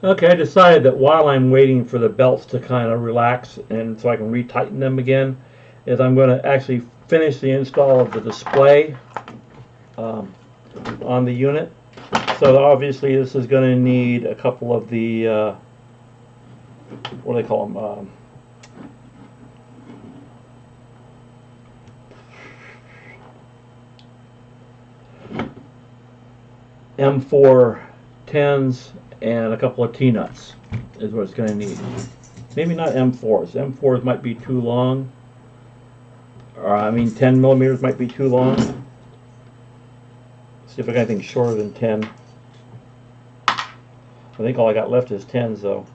Okay, I decided that while I'm waiting for the belts to kind of relax and so I can retighten them again, is I'm going to actually finish the install of the display um, on the unit. So obviously this is going to need a couple of the, what do they call them? M4 10s and a couple of T-nuts is what it's going to need. Maybe not M4s. M4s might be too long. Or, I mean 10 millimeters might be too long. See if I got anything shorter than 10. I think all I got left is 10s though.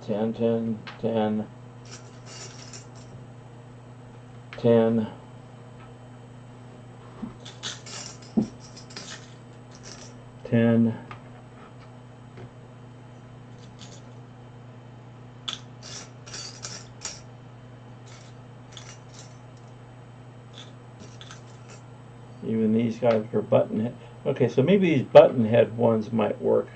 10, 10, 10, 10. Ten. Even these guys are button head. Okay, so maybe these button head ones might work.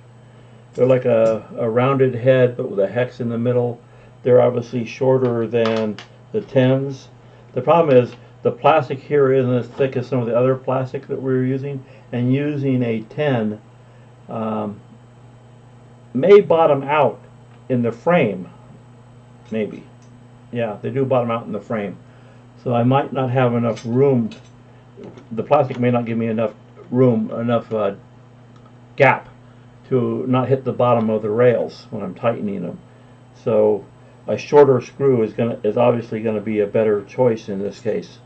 They're like a rounded head but with a hex in the middle. They're obviously shorter than the 10s. The problem is the plastic here isn't as thick as some of the other plastic that we're using, and using a 10 may bottom out in the frame. Maybe. Yeah, they do bottom out in the frame. So I might not have enough room. The plastic may not give me enough room, enough gap to not hit the bottom of the rails when I'm tightening them. So a shorter screw is obviously going to be a better choice in this case.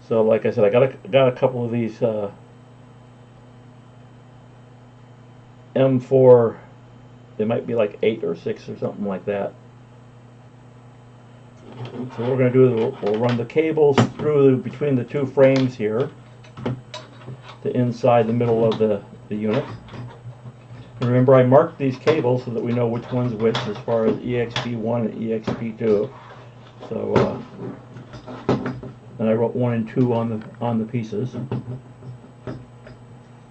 So like I said, I got a couple of these M4. They might be like 8 or 6 or something like that. So what we're going to do is we'll run the cables through between the two frames here to inside the middle of the unit. And remember, I marked these cables so that we know which one's which as far as EXP1 and EXP2. So and I wrote 1 and 2 on the pieces. And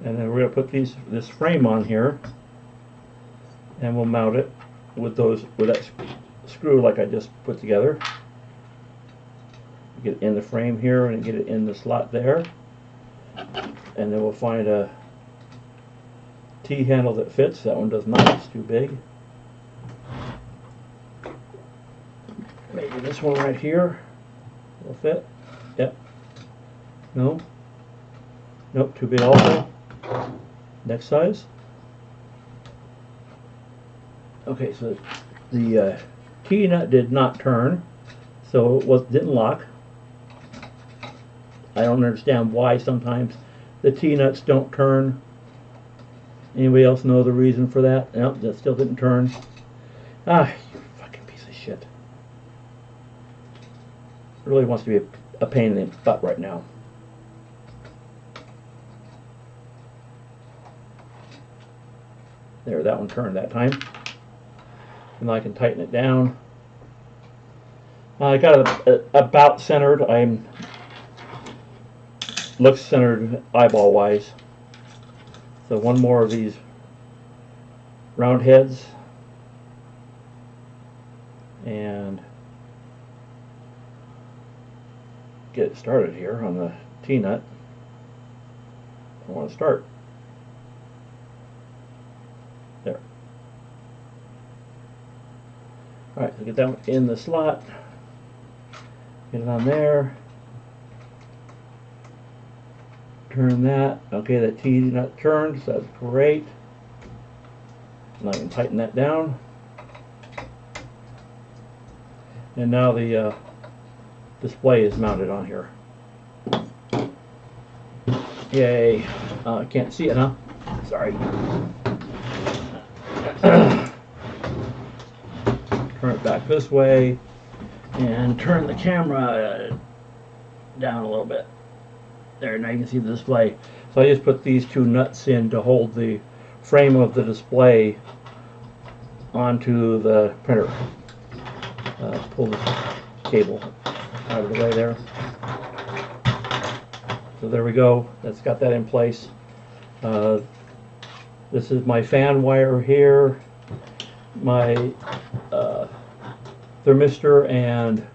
then we're going to put this frame on here, and we'll mount it with that screw like I just put together. Get it in the frame here and get it in the slot there, and then we'll find a T-handle that fits. That one does not, it's too big. Maybe this one right here will fit. Yep. No. Nope, too big also. Next size. Okay, so the T-nut did not turn, so it didn't lock. I don't understand why sometimes the T-nuts don't turn. Anybody else know the reason for that? Nope, that still didn't turn. Ah, you fucking piece of shit. It really wants to be a pain in the butt right now. There, that one turned that time. And I can tighten it down. I got it about centered. Looks centered eyeball wise. So one more of these round heads, and get it started here on the T-nut. I want to start. There. Alright, so get that one in the slot. Get it on there. Turn that. Okay, that T-nut turned, so that's great. And I can tighten that down. And now the display is mounted on here. Yay. I can't see it, huh? Sorry. Turn it back this way and turn the camera down a little bit. There, now you can see the display. So I just put these two nuts in to hold the frame of the display onto the printer. Pull the cable out of the way there. So there we go. That's got that in place. This is my fan wire here, my thermistor and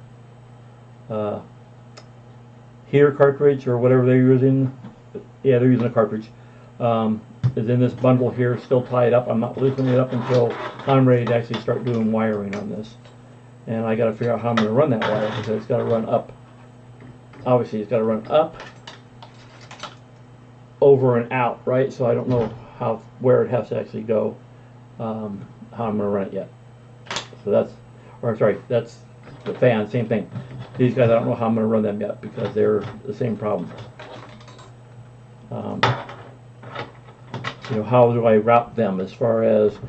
heater cartridge or whatever they're using. Yeah, they're using a cartridge. Is in this bundle here, still tied up. I'm not loosening it up until I'm ready to actually start doing wiring on this. And I got to figure out how I'm going to run that wire, because it's got to run up. Obviously, it's got to run up, over and out, right? So I don't know where it has to actually go, how I'm going to run it yet. So that's, or sorry, that's the fan, same thing. These guys, I don't know how I'm going to run them yet, because they're the same problem. You know, how do I route them as far as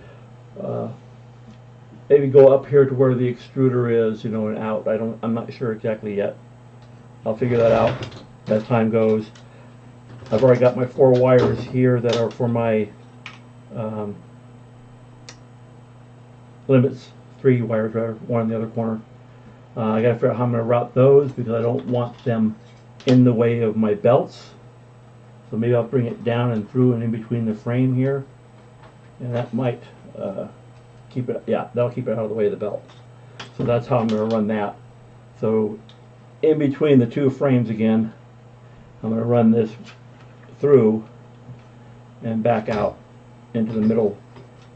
maybe go up here to where the extruder is, you know, and out. I'm not sure exactly yet. I'll figure that out as time goes. I've already got my 4 wires here that are for my limits, 3 wires rather, one in the other corner. I got to figure out how I'm going to route those, because I don't want them in the way of my belts. So maybe I'll bring it down and through and in between the frame here, and that might keep it, yeah, that'll keep it out of the way of the belt. So that's how I'm going to run that. So in between the 2 frames again, I'm going to run this through and back out into the middle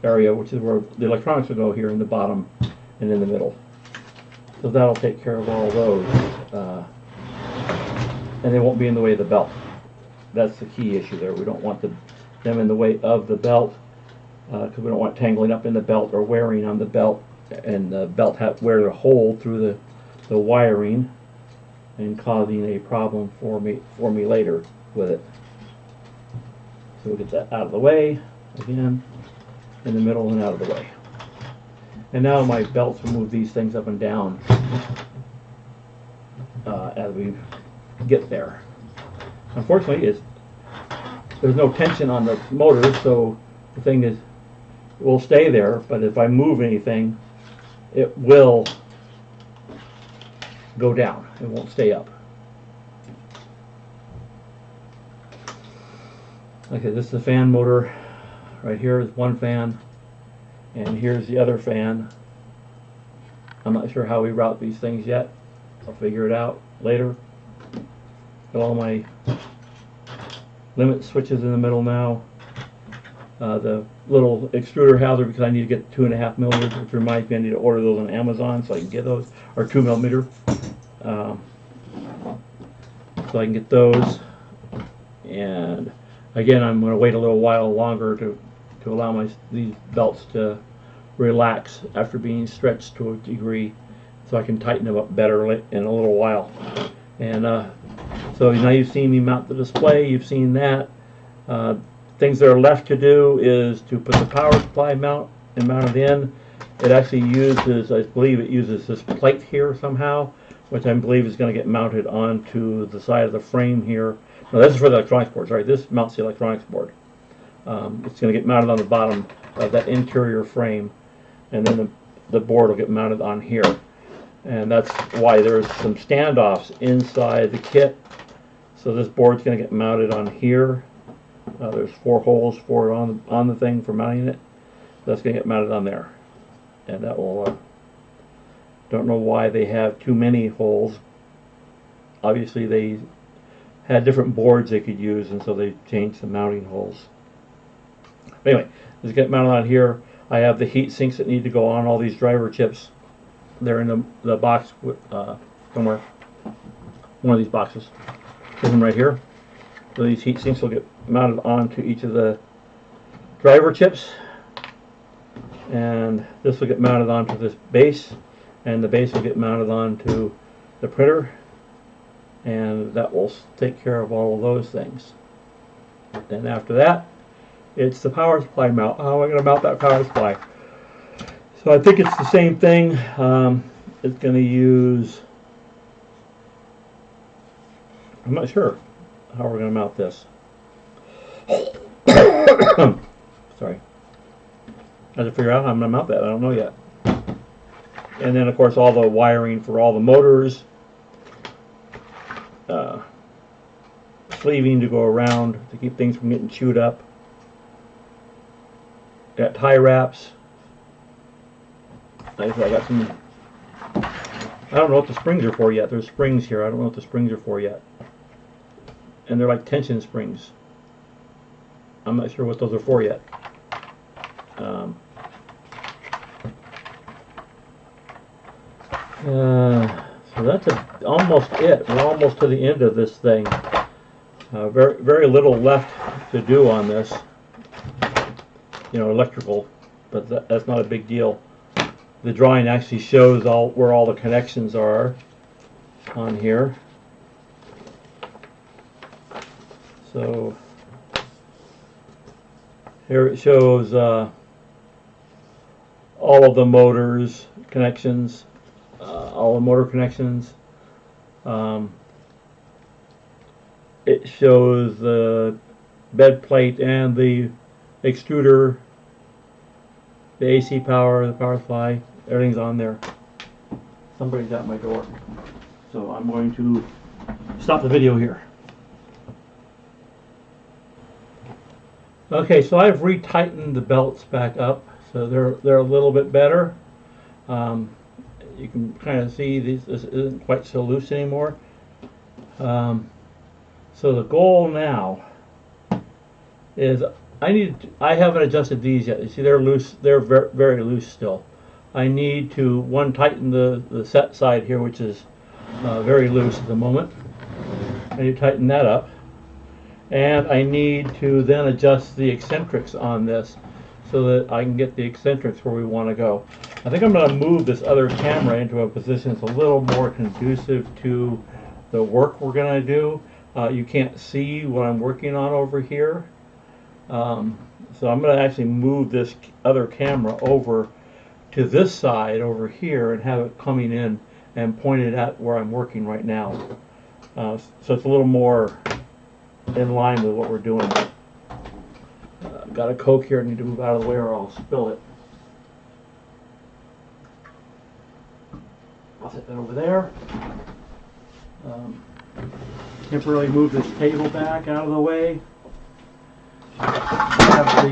area, which is where the electronics will go, here in the bottom and in the middle. So that'll take care of all those, and they won't be in the way of the belt. That's the key issue there. We don't want them in the way of the belt, because we don't want tangling up in the belt or wearing on the belt, and the belt wear a hole through the wiring and causing a problem for me later with it. So we'll get that out of the way again, in the middle and out of the way. And now my belts will move these things up and down as we get there. Unfortunately, there's no tension on the motor, so the thing will stay there, but if I move anything, it will go down. It won't stay up. Okay, this is the fan motor. Right here is one fan, and here's the other fan. I'm not sure how we route these things yet. I'll figure it out later. Got all my limit switches in the middle now. The little extruder houser, because I need to get 2.5 millimeters, which reminds me I need to order those on Amazon so I can get those, or 2 millimeter. So I can get those. And again, I'm going to wait a little while longer to allow these belts to relax after being stretched to a degree, so I can tighten them up better in a little while. And so now you've seen me mount the display, you've seen that. Things that are left to do is to put the power supply mount and mount it in. It actually uses, I believe it uses this plate here somehow, which I believe is going to get mounted onto the side of the frame here. No, this is for the electronics board, sorry, this mounts the electronics board. It's going to get mounted on the bottom of that interior frame, and then the board will get mounted on here. And that's why there's some standoffs inside the kit. So this board's going to get mounted on here. There's 4 holes for it on the thing for mounting it. That's going to get mounted on there. And that will, don't know why they have too many holes. Obviously they had different boards they could use, and so they changed the mounting holes. But anyway, let's get mounted on here. I have the heat sinks that need to go on all these driver chips. They're in the box somewhere. One of these boxes. There's them right here. So these heat sinks will get mounted onto each of the driver chips. And this will get mounted onto this base. And the base will get mounted onto the printer. And that will take care of all of those things. Then after that, it's the power supply mount. How am I going to mount that power supply? So I think it's the same thing. It's going to use, I'm not sure how we're going to mount this. Sorry. I have to figure out how I'm going to mount that. I don't know yet. And then of course all the wiring for all the motors. Sleeving to go around to keep things from getting chewed up. Got tie wraps. I got some. I don't know what the springs are for yet. There's springs here. I don't know what the springs are for yet. And they're like tension springs. I'm not sure what those are for yet. So that's almost it. We're almost to the end of this thing. Very little left to do on this. You know, electrical, but that's not a big deal. The drawing actually shows where all the connections are on here. So here it shows all of the motors connections, all the motor connections. It shows the bed plate and the extruder, the AC power, the power supply, everything's on there. Somebody's at my door. So I'm going to stop the video here. Okay, so I've retightened the belts back up, so they're a little bit better. You can kind of see this isn't quite so loose anymore. So the goal now is I haven't adjusted these yet. You see they're loose. They're very loose still. I need to tighten the set side here, which is very loose at the moment. I need to tighten that up, and I need to then adjust the eccentrics on this so that I can get the eccentrics where we want to go. I think I'm going to move this other camera into a position that's a little more conducive to the work we're going to do. You can't see what I'm working on over here. So I'm going to actually move this other camera over to this side over here and have it coming in and pointed at where I'm working right now. So it's a little more in line with what we're doing. I've got a Coke here. I need to move out of the way or I'll spill it. I'll set that over there. Temporarily move this table back out of the way. I have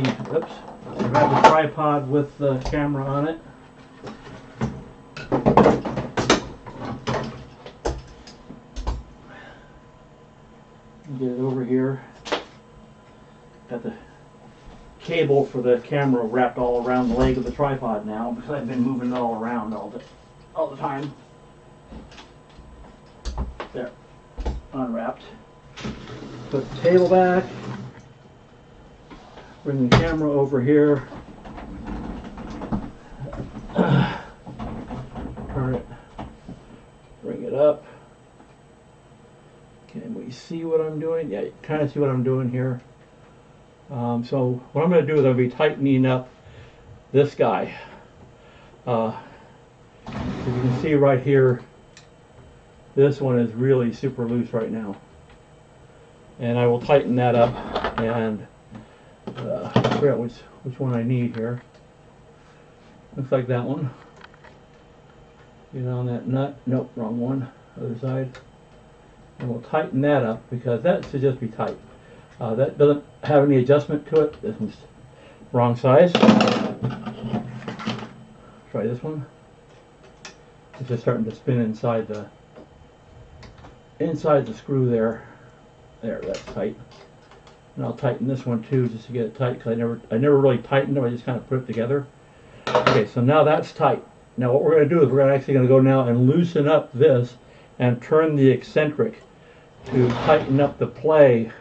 the tripod with the camera on it. Get it over here. Got the cable for the camera wrapped all around the leg of the tripod now because I've been moving it all around all the time. There, unwrapped. Put the table back. Bring the camera over here. Turn it. Bring it up. Can we see what I'm doing? Yeah, you kind of see what I'm doing here. So what I'm going to do is I'll be tightening up this guy. As you can see right here, this one is really super loose right now. And I will tighten that up and figure out which one I need here. Looks like that one. Get on that nut. Nope, wrong one. Other side. And we'll tighten that up because that should just be tight. That doesn't have any adjustment to it. This one's wrong size. Try this one. It's just starting to spin inside the screw there. There, that's tight. And I'll tighten this one too just to get it tight because I never really tightened it. I just kind of put it together. Okay, so now that's tight. Now what we're going to do is we're actually going to go now and loosen up this and turn the eccentric to tighten up the play.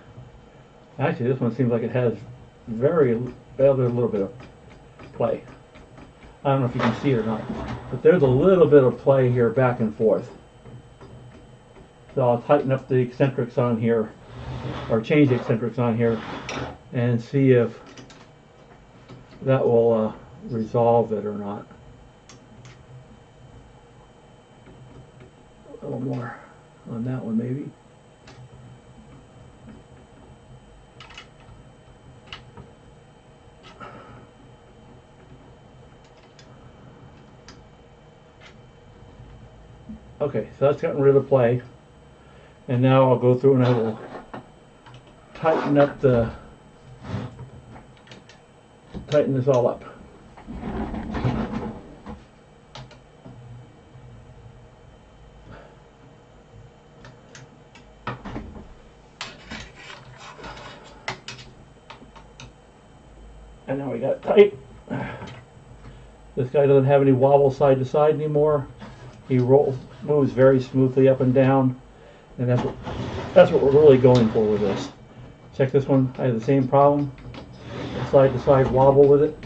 Actually, this one seems like it has there's a little bit of play. I don't know if you can see it or not, but there's a little bit of play here back and forth. So I'll tighten up the eccentrics on here, or change the eccentrics on here, and see if that will resolve it or not. A little more on that one maybe. Okay, so that's gotten rid of play. And now I'll go through and I will tighten up the tighten this all up. And now we got it tight. This guy doesn't have any wobble side to side anymore. He moves very smoothly up and down, and that's what we're really going for with this. Check this one. I have the same problem. Side to side wobble with it.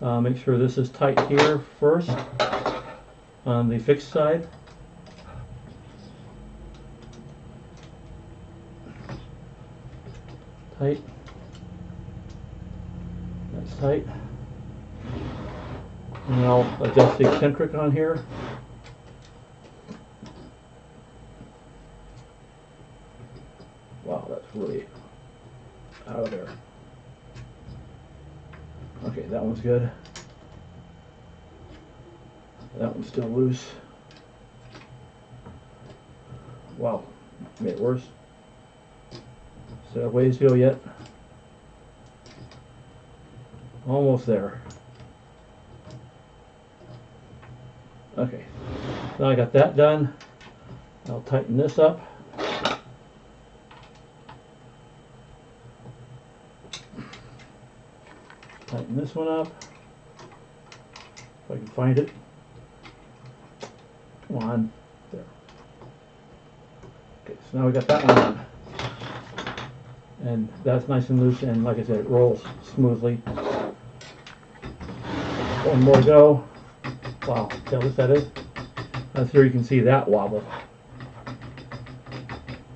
Make sure this is tight here first on the fixed side. Tight. That's tight. And I'll adjust the eccentric on here. Wow, that's really out of there. Okay, that one's good. That one's still loose. Wow, made it worse. Still a ways to go yet. Almost there. Okay, now I got that done. I'll tighten this up. Tighten this one up. If I can find it. Come on. There. Okay, so now we got that one on. And that's nice and loose, and like I said, it rolls smoothly. One more to go. Wow, see how loose that is? That's here you can see that wobble.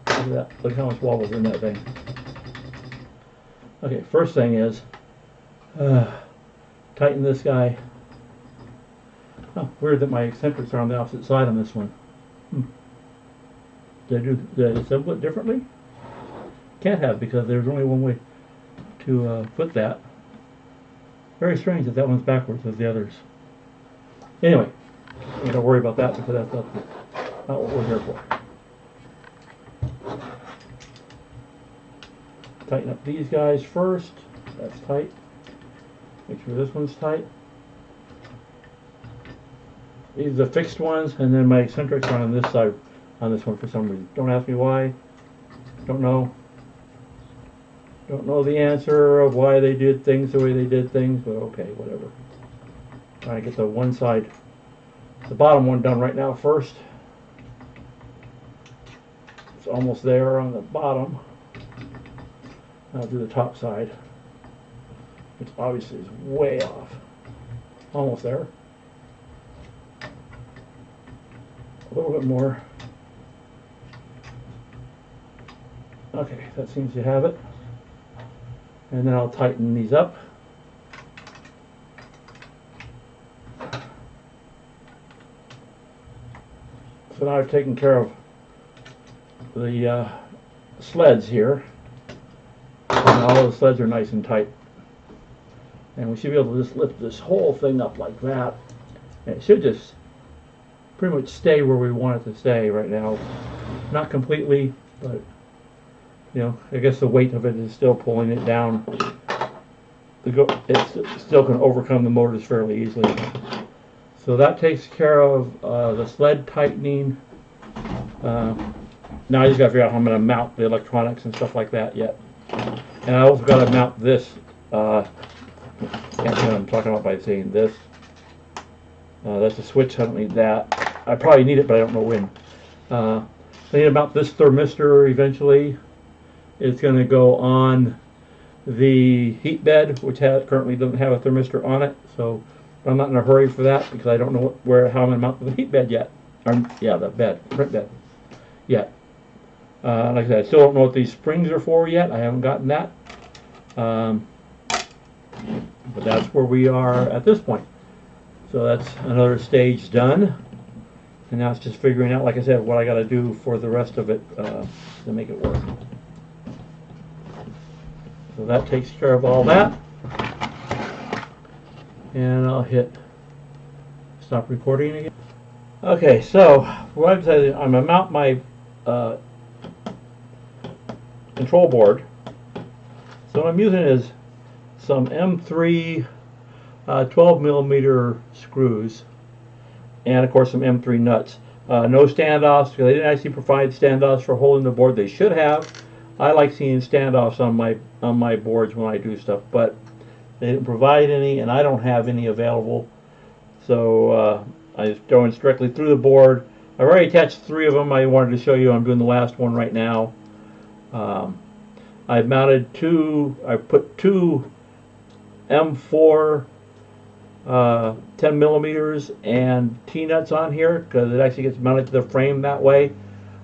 Look at that. Look how much wobble's in that thing. Okay, first thing is tighten this guy. Oh, weird that my eccentrics are on the opposite side on this one. Did I assemble it differently? Can't have, because there's only one way to put that. Very strange that that one's backwards as the others. Anyway, I'm going to worry about that because that's not what we're here for. Tighten up these guys first. That's tight. Make sure this one's tight. These are the fixed ones, and then my eccentrics are on this side, on this one for some reason. Don't ask me why. Don't know. Don't know the answer of why they did things the way they did things, but okay, whatever. Trying to get the one side, the bottom one done right now first. It's almost there on the bottom. I'll do the top side, which obviously is way off. Almost there. A little bit more. Okay, that seems to have it. And then I'll tighten these up. So now I've taken care of the sleds here. And all the sleds are nice and tight. And we should be able to just lift this whole thing up like that. And it should just pretty much stay where we want it to stay right now. Not completely, but you know, I guess the weight of it is still pulling it down. It's still can overcome the motors fairly easily. So that takes care of the sled tightening. Now I just got to figure out how I'm going to mount the electronics and stuff like that yet. And I also got to mount this. Can't see what I'm talking about by saying this. That's a switch. I don't need that. I probably need it, but I don't know when. I need to mount this thermistor eventually. It's going to go on the heat bed, which currently doesn't have a thermistor on it. So I'm not in a hurry for that because I don't know how I'm going to mount the heat bed yet. Yeah, the print bed yet. Like I said, I still don't know what these springs are for yet. I haven't gotten that. But that's where we are at this point. So that's another stage done. And now it's just figuring out, like I said, what I got to do for the rest of it to make it work. So that takes care of all that. And I'll hit stop recording again. Okay, so what I'm saying, I'm going to mount my control board. So what I'm using is some M3 12 millimeter screws, and of course some M3 nuts. No standoffs, because they didn't actually provide standoffs for holding the board. They should have. I like seeing standoffs on my boards when I do stuff, but they didn't provide any, and I don't have any available. So I just throw in directly through the board. I've already attached 3 of them. I wanted to show you. I'm doing the last one right now. I've mounted 2. I put 2 M4 10 millimeters and T-nuts on here, because it actually gets mounted to the frame that way.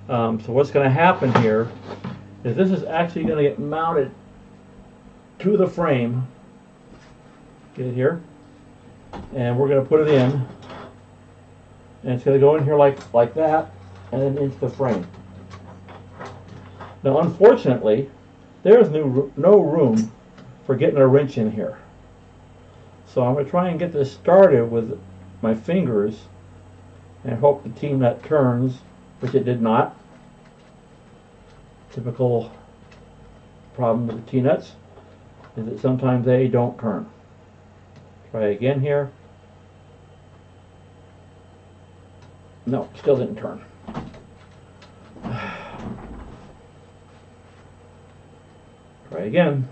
So what's going to happen here is this is actually going to get mounted to the frame. Get it here, and we're going to put it in, and it's going to go in here like that, and then into the frame. Now, unfortunately, there's no room for getting a wrench in here. So I'm going to try and get this started with my fingers and hope the T-nut turns, which it did not. Typical problem with the T-nuts is that sometimes they don't turn. Try again here. No, still didn't turn. Try again.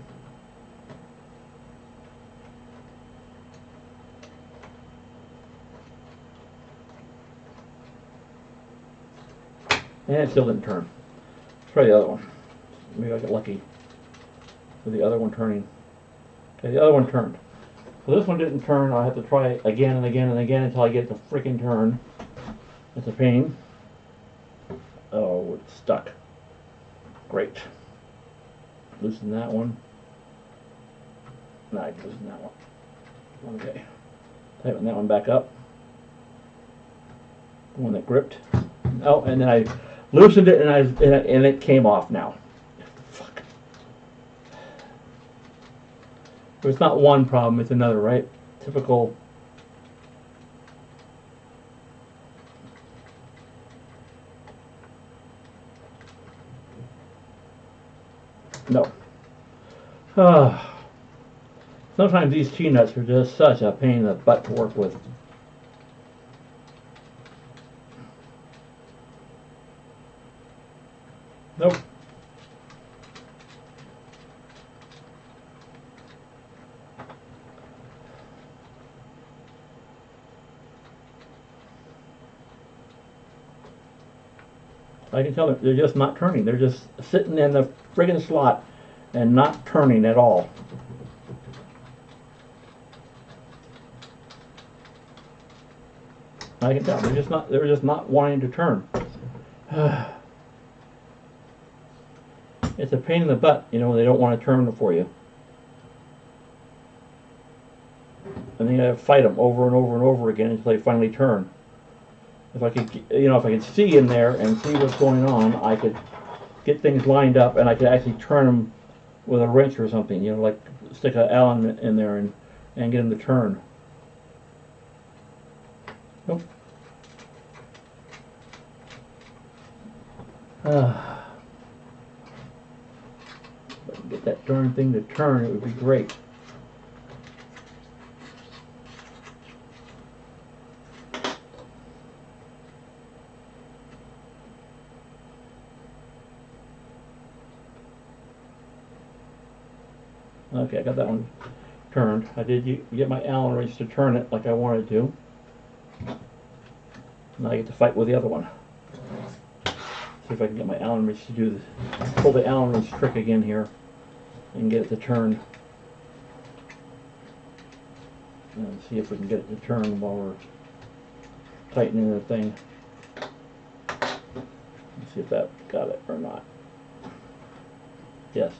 And it still didn't turn. Let's try the other one. Maybe I get lucky with the other one turning. Okay, the other one turned. So this one didn't turn. I'll have to try again and again and again until I get the freaking turn. It's a pain. Oh, it's stuck. Great. Loosen that one. No, I can loosen that one. Okay. Tighten that one back up. The one that gripped. Oh, and then I loosened it, and it came off now. Fuck. It's not one problem, it's another, right? Typical. No. Sometimes these T-nuts are just such a pain in the butt to work with. Nope. I can tell they're just not turning. They're just sitting in the friggin' slot and not turning at all. I can tell they're just not wanting to turn. It's a pain in the butt, you know, when they don't want to turn for you. And then you have to fight them over and over and over again until they finally turn. If I could, you know, if I could see in there and see what's going on, I could get things lined up, and I could actually turn them with a wrench or something, you know, like stick an Allen in there and get them to turn. Nope. If I could get that darn thing to turn, it would be great. Okay, I got that one turned. I did get my Allen wrench to turn it like I wanted to. Now I get to fight with the other one. See if I can get my Allen wrench to do this. Pull the Allen wrench trick again here and get it to turn. And see if we can get it to turn while we're tightening the thing. Let's see if that got it or not. Yes.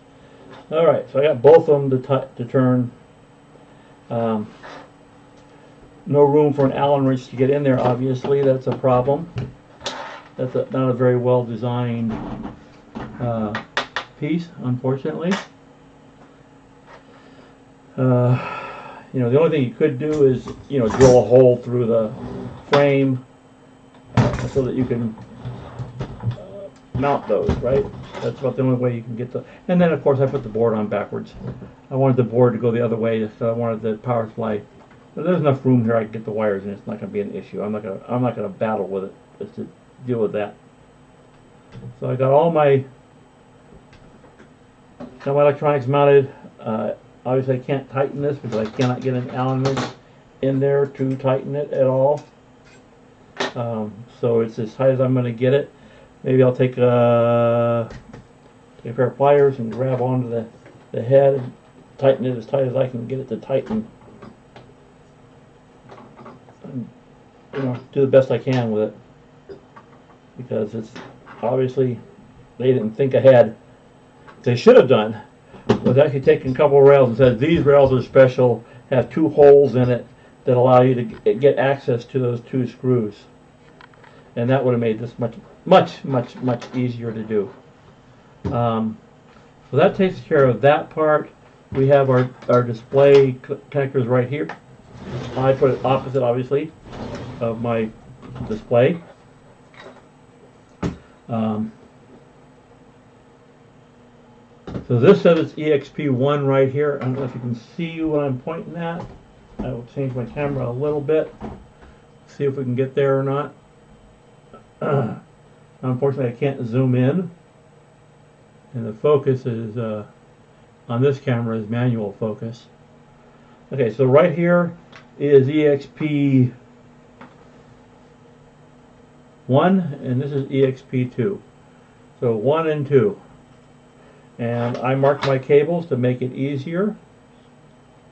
Alright, so I got both of them to turn. No room for an Allen wrench to get in there, obviously. That's a problem. That's not a very well designed piece, unfortunately. You know, the only thing you could do is, you know, drill a hole through the frame so that you can mount those, right? That's about the only way you can get the, and then of course I put the board on backwards. I wanted the board to go the other way, so I wanted the power supply. But there's enough room here I can get the wires in. It's not going to be an issue. I'm not going to battle with it just to deal with that. So I got all my electronics mounted. Obviously I can't tighten this because I cannot get an Allen wrench in there to tighten it at all. So it's as tight as I'm going to get it. Maybe I'll take a pair of pliers and grab onto the head and tighten it as tight as I can get it to tighten. And, you know, do the best I can with it, because it's obviously they didn't think ahead. What they should have done was actually taken a couple of rails and said these rails are special, have 2 holes in it that allow you to get access to those 2 screws, and that would have made this much easier to do. So that takes care of that part. We have our display connectors right here. I put it opposite, obviously, of my display. So this says it's EXP1 right here. I don't know if you can see what I'm pointing at. I will change my camera a little bit, see if we can get there or not. Unfortunately, I can't zoom in, and the focus is on this camera is manual focus. Okay, so right here is EXP1, and this is EXP2. So 1 and 2. And I marked my cables to make it easier.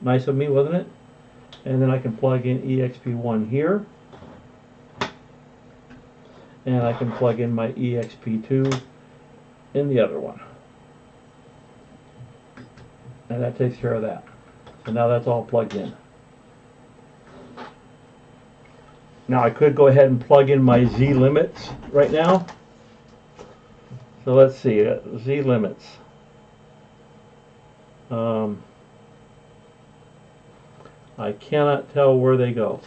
Nice of me, wasn't it? And then I can plug in EXP1 here. And I can plug in my EXP2 in the other one. And that takes care of that. So now that's all plugged in. Now I could go ahead and plug in my Z limits right now. So let's see, Z limits. I cannot tell where they go.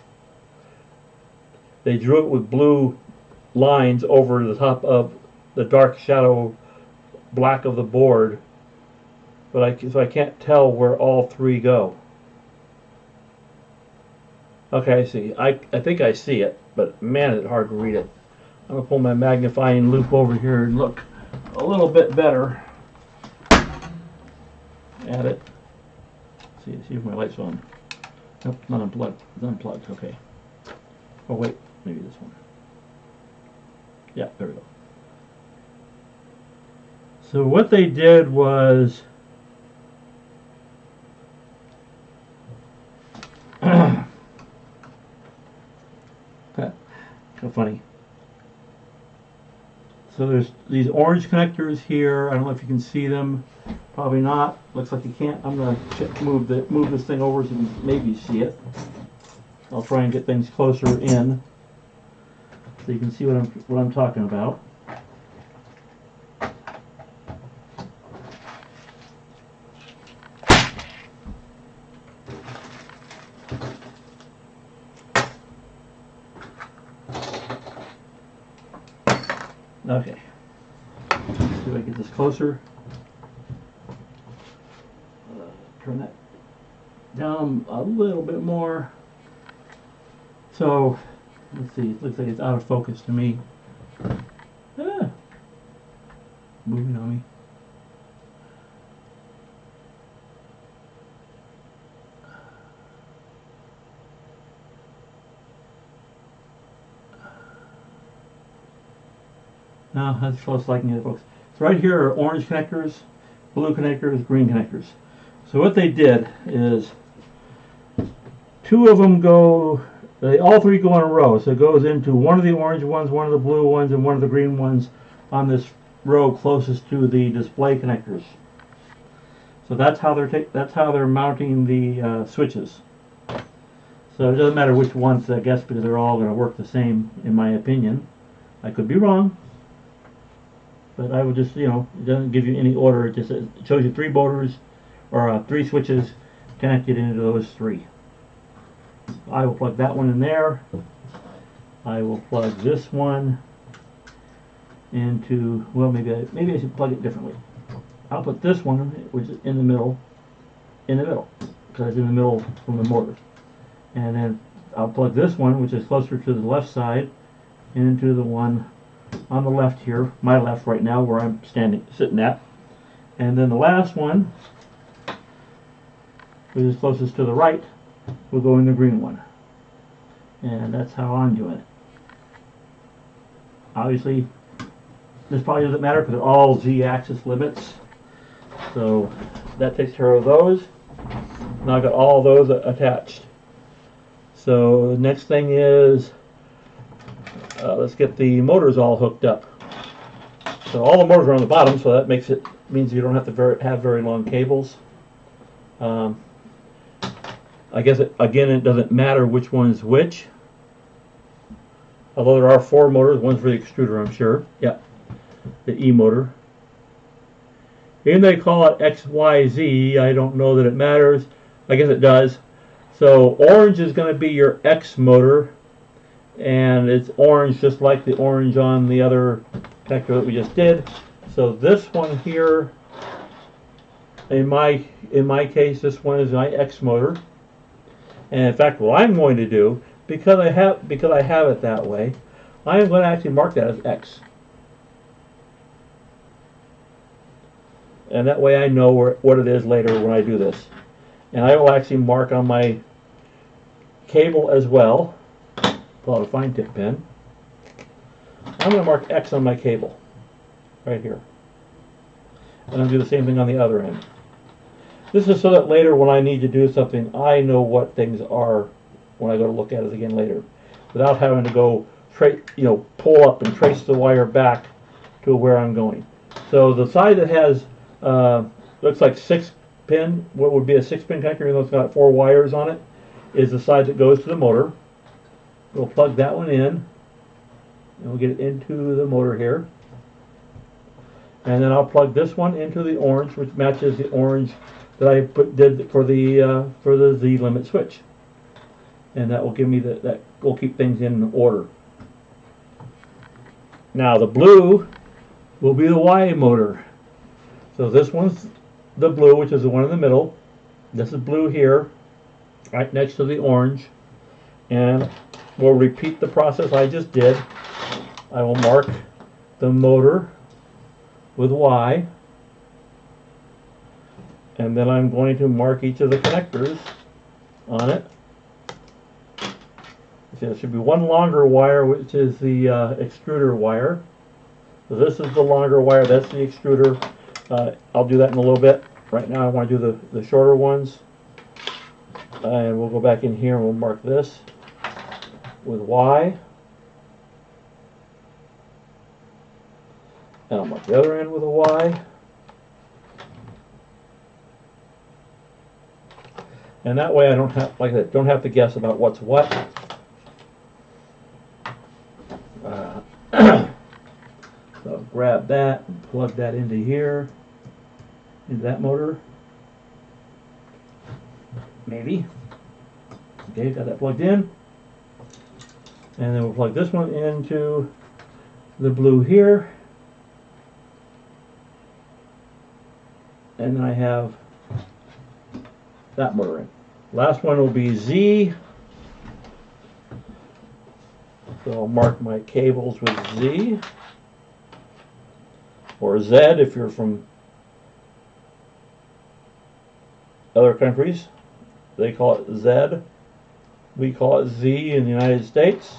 They drew it with blue lines over the top of the dark shadow black of the board, but so I can't tell where all 3 go. Okay, I see. I think I see it, but man, it's hard to read it. I'm gonna pull my magnifying loupe over here and look a little bit better at it. See if my light's on. Nope, not unplugged. It's unplugged. Okay. Oh wait, maybe this one. Yeah, there we go. So what they did was so funny. So there's these orange connectors here. I don't know if you can see them. Probably not. Looks like you can't. I'm going to move this thing over so you can maybe see it. I'll try and get things closer in so you can see what I'm talking about. Okay. Let's see if I get this closer. Turn that down a little bit more. So, let's see. It looks like it's out of focus to me. Moving on me. No, that's close like me, folks. So right here are orange connectors, blue connectors, green connectors. So what they did is 2 of them go, all 3 go in a row. So it goes into one of the orange ones, one of the blue ones, and one of the green ones on this row closest to the display connectors. So that's how they're mounting the switches. So it doesn't matter which ones, I guess, because they're all going to work the same, in my opinion. I could be wrong. But I would just, you know, it doesn't give you any order. It just shows you 3 motors or 3 switches connected into those 3. I will plug that one in there. I will plug this one into, well, maybe I should plug it differently. I'll put this one, which is in the middle, because it's in the middle from the motor. And then I'll plug this one, which is closer to the left side, into the one on the left here, my left right now, where I'm sitting at. And then the last one, which is closest to the right, will go in the green one. And that's how I'm doing it. Obviously, this probably doesn't matter because they're all Z-axis limits. So that takes care of those. Now I've got all those attached. So the next thing is, let's get the motors all hooked up. So all the motors are on the bottom, so that means you don't have to have very long cables. I guess again it doesn't matter which one's which. Although there are 4 motors, one's for the extruder, I'm sure. Yeah, the E motor. Even they call it XYZ, I don't know that it matters. I guess it does. So orange is going to be your X motor, and it's orange just like the orange on the other connector that we just did. So this one here, in my case, this one is my X motor. And in fact, what I'm going to do, because I have it that way, I am going to actually mark that as X. And that way I know what it is later when I do this. And I will actually mark on my cable as well. Pull out a fine tip pen. I'm going to mark X on my cable, right here. And I'll do the same thing on the other end. This is so that later when I need to do something, I know what things are when I go to look at it again later, without having to go pull up and trace the wire back to where I'm going. So the side that has looks like 6-pin, what would be a 6-pin connector, even though it's got 4 wires on it, is the side that goes to the motor. We'll plug that one in, and we'll get it into the motor here. And then I'll plug this one into the orange, which matches the orange that I did for the Z limit switch. And that will give me that will keep things in order. Now the blue will be the Y motor. So this one's the blue, which is the one in the middle. This is blue here, right next to the orange. And we'll repeat the process I just did. I will mark the motor with Y. And then I'm going to mark each of the connectors on it. So there should be one longer wire, which is the extruder wire. So this is the longer wire, that's the extruder. I'll do that in a little bit. Right now I want to do the shorter ones. And we'll go back in here and we'll mark this with Y. And I'll mark the other end with a Y. And that way I don't have, like I said, don't have to guess about what's what. So I'll grab that and plug that into here, into that motor. Maybe. Okay, got that plugged in. And then we'll plug this one into the blue here. And then I have that motor in. Last one will be Z. So I'll mark my cables with Z. Or Z if you're from other countries. They call it Z. We call it Z in the United States.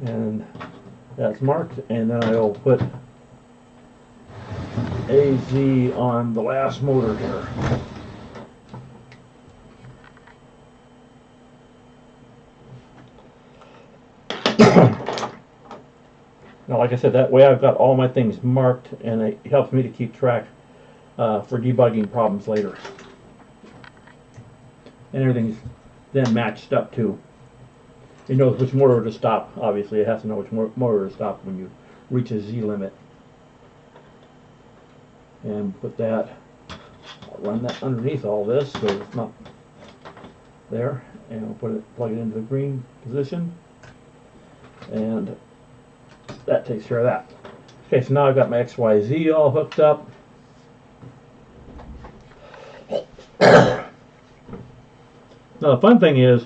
And that's marked. And then I will put AZ on the last motor here. Now, like I said, that way I've got all my things marked, and it helps me to keep track for debugging problems later. And everything's then matched up too. It knows which motor to stop. Obviously, it has to know which motor to stop when you reach a Z limit. And put that, I'll run that underneath all this so it's not there. And we'll plug it into the green position. And that takes care of that. Okay, so now I've got my XYZ all hooked up. Now the fun thing is,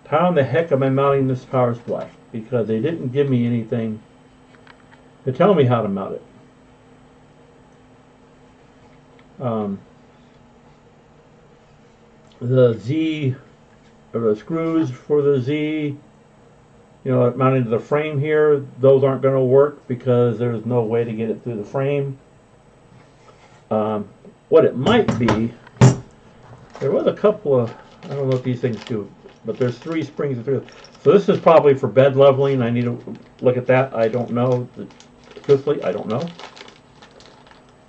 how in the heck am I mounting this power supply? Because they didn't give me anything to tell me how to mount it. The Z, or the screws for the Z, you know, mounted to the frame here, those aren't going to work because there's no way to get it through the frame. What it might be, there was a couple of, I don't know what these things do, but there's 3 springs through. So this is probably for bed leveling. I need to look at that. I don't know. Truthfully, I don't know.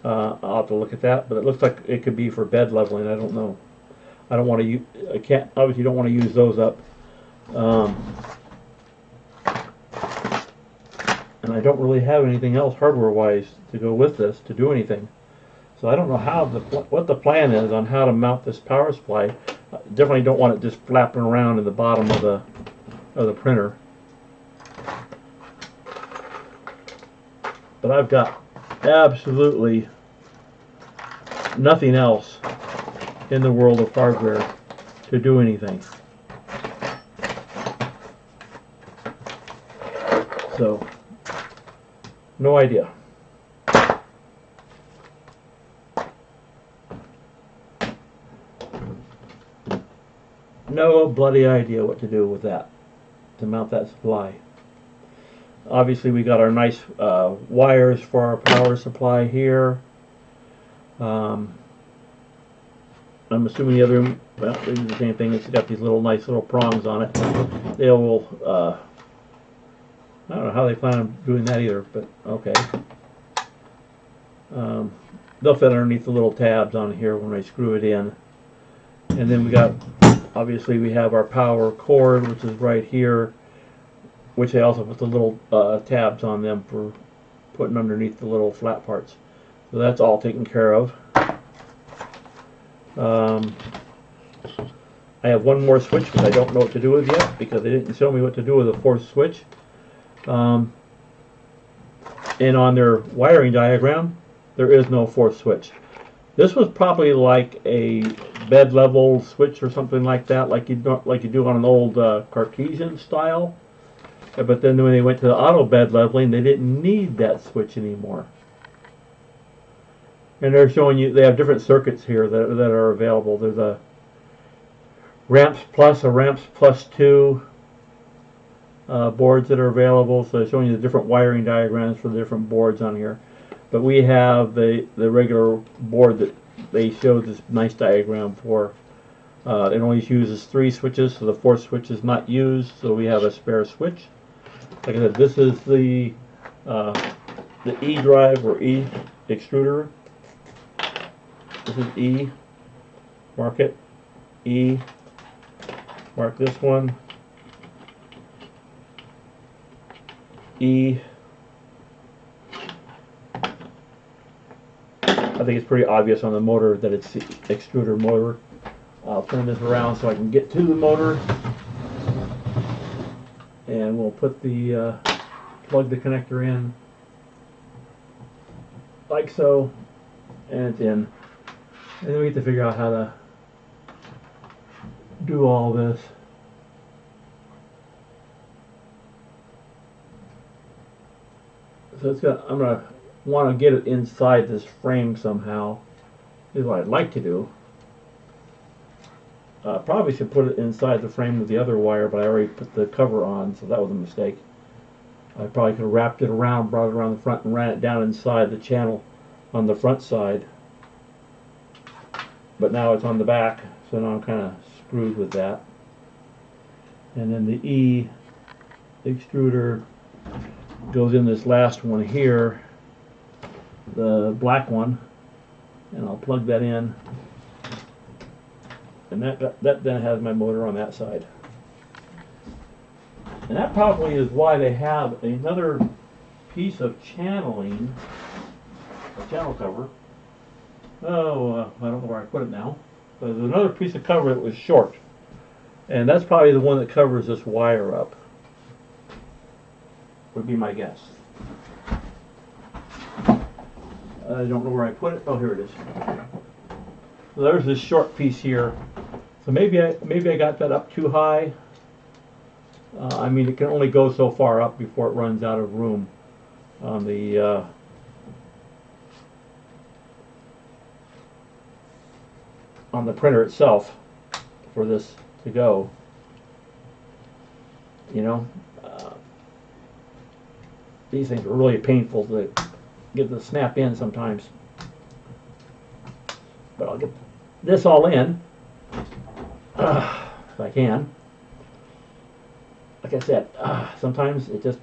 I'll have to look at that, but it looks like it could be for bed leveling. I don't know. I don't want to use, I can't, obviously don't want to use those up. And I don't really have anything else hardware-wise to go with this to do anything. So I don't know how what the plan is on how to mount this power supply. I definitely don't want it just flapping around in the bottom of the printer. But I've got absolutely nothing else in the world of hardware to do anything. So, no idea. No bloody idea what to do with that, to mount that supply. Obviously we got our nice wires for our power supply here. I'm assuming the other, well, they do the same thing. It's got these little nice little prongs on it. They will, I don't know how they plan on doing that either, but okay. They'll fit underneath the little tabs on here when I screw it in. And then we got, obviously we have our power cord, which is right here, which I also put the little tabs on them for putting underneath the little flat parts. So that's all taken care of. I have one more switch which I don't know what to do with yet because they didn't show me what to do with the 4th switch. And on their wiring diagram there is no 4th switch. This was probably like a bed level switch or something like that, like you do on an old Cartesian style. But then when they went to the auto bed leveling, they didn't need that switch anymore. And they're showing you, they have different circuits here that are available. There's a ramps plus, a ramps plus 2 boards that are available. So they're showing you the different wiring diagrams for the different boards on here. But we have the regular board that they showed this nice diagram for. It only uses 3 switches, so the 4th switch is not used, so we have a spare switch. Like I said, this is the E drive or E extruder. This is E. Mark it. E. Mark this one. E. I think it's pretty obvious on the motor that it's the extruder motor. I'll turn this around so I can get to the motor. And we'll put the plug the connector in like so, and it's in. And then we have to figure out how to do all this. So it's got, I'm gonna want to get it inside this frame somehow. Is what I'd like to do. Probably should put it inside the frame with the other wire, but I already put the cover on, so that was a mistake. I probably could have wrapped it around, brought it around the front, and ran it down inside the channel on the front side. But now it's on the back, so now I'm kind of screwed with that. And then the E extruder goes in this last one here, the black one, and I'll plug that in. And that then has my motor on that side. And that probably is why they have another piece of channeling, a channel cover. Oh, I don't know where I put it now. But there's another piece of cover that was short. And that's probably the one that covers this wire up, would be my guess. I don't know where I put it. Oh, here it is. So there's this short piece here. So maybe I got that up too high. I mean, it can only go so far up before it runs out of room on the printer itself for this to go. You know, these things are really painful to get the snap in sometimes. But I'll get this all in if I can. Like I said, sometimes it just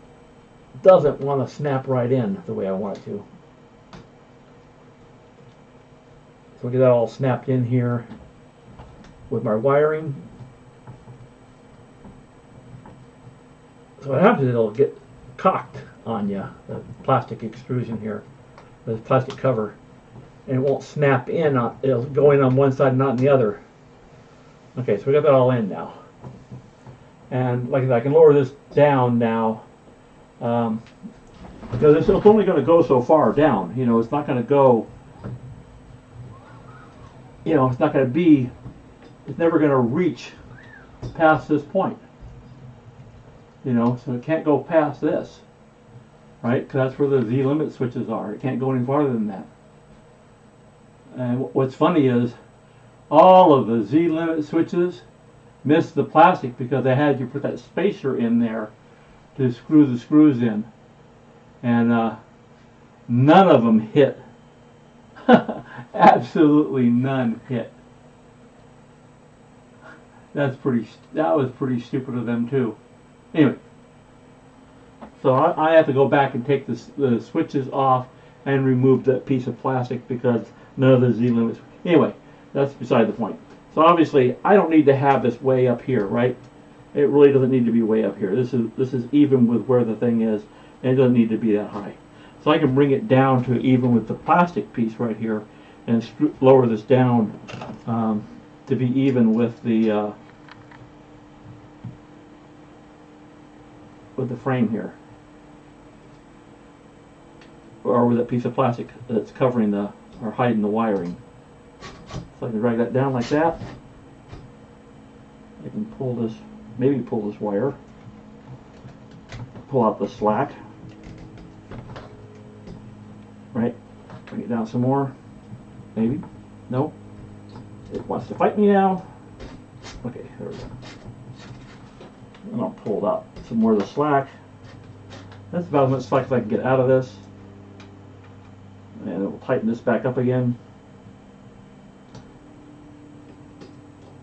doesn't want to snap right in the way I want it to. So we'll get that all snapped in here with my wiring. So what happens is it'll get cocked on you, the plastic extrusion here, the plastic cover, and it won't snap in. It'll go in on one side and not on the other. Okay, so we got that all in now. And like I said, I can lower this down now because it's only going to go so far down. You know, it's not going to go, you know, it's not going to be, it's never going to reach past this point. You know, so it can't go past this, right? Because that's where the Z limit switches are. It can't go any farther than that. And what's funny is all of the Z limit switches missed the plastic because they had you put that spacer in there to screw the screws in, and none of them hit. Absolutely none hit. That was pretty stupid of them too. Anyway, so I have to go back and take the switches off and remove that piece of plastic because none of the Z limits. Anyway, that's beside the point. So obviously, I don't need to have this way up here, right? It really doesn't need to be way up here. This is even with where the thing is, and it doesn't need to be that high. So I can bring it down to even with the plastic piece right here, and lower this down to be even with the frame here, or with that piece of plastic that's covering or hiding the wiring. So I can drag that down like that. I can pull this, maybe pull this wire, pull out the slack, right? Bring it down some more, maybe. No, it wants to fight me now. Okay, there we go. And I'll pull out some more of the slack. That's about as much slack as I can get out of this. And it will tighten this back up again.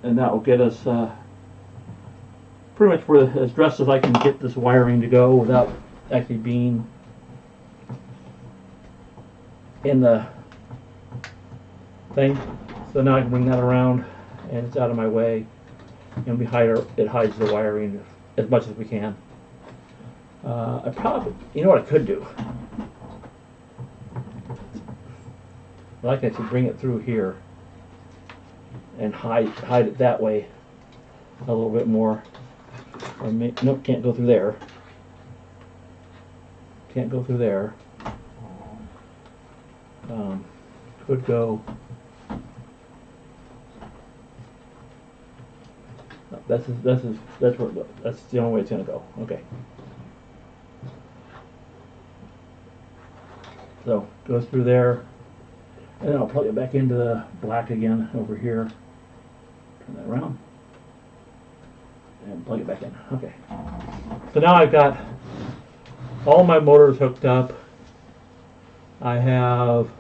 And that will get us pretty much as dressed as I can get this wiring to go without actually being in the thing. So now I can bring that around and it's out of my way, and it hides the wiring as much as we can. I probably, you know what I could do? I could bring it through here and hide it that way a little bit more. Or nope, can't go through there. Can't go through there. Could go. That's where it goes. That's the only way it's going to go. Okay. So goes through there, and then I'll plug it back into the black again over here. Turn that around and plug it back in. Okay. So now I've got all my motors hooked up. I have.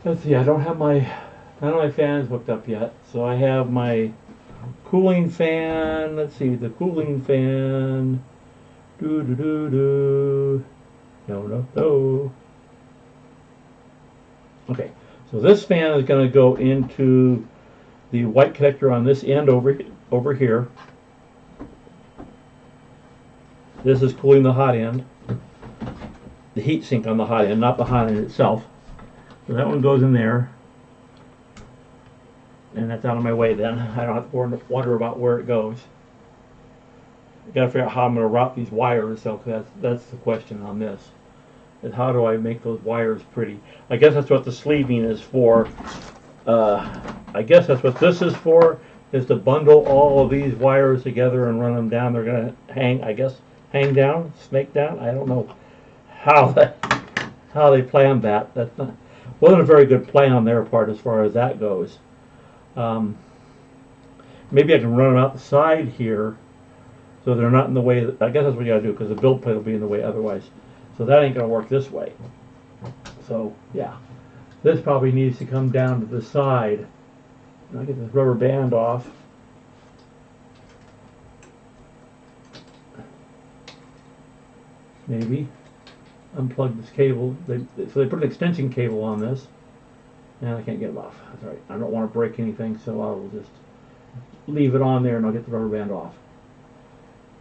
Let's see. I don't have my fans hooked up yet. So I have my cooling fan. Let's see. The cooling fan. No. Okay, so this fan is going to go into the white connector on this end over here. This is cooling the hot end. The heat sink on the hot end, not the hot end itself. So that one goes in there. And that's out of my way then. I don't have to wonder about where it goes. I gotta figure out how I'm gonna route these wires, so that's the question on this. Is how do I make those wires pretty? I guess that's what the sleeving is for. I guess that's what this is for, is to bundle all of these wires together and run them down. They're gonna hang, I guess, hang down, snake down. I don't know how they planned that. That wasn't a very good plan on their part as far as that goes. Maybe I can run them out the side here so they're not in the way. I guess that's what you gotta do, because the build plate will be in the way otherwise. So that ain't gonna work this way. So yeah, this probably needs to come down to the side. I'll get this rubber band off. Maybe unplug this cable. So they put an extension cable on this, and I can't get it off. That's all right. I don't want to break anything, so I will just leave it on there, and I'll get the rubber band off.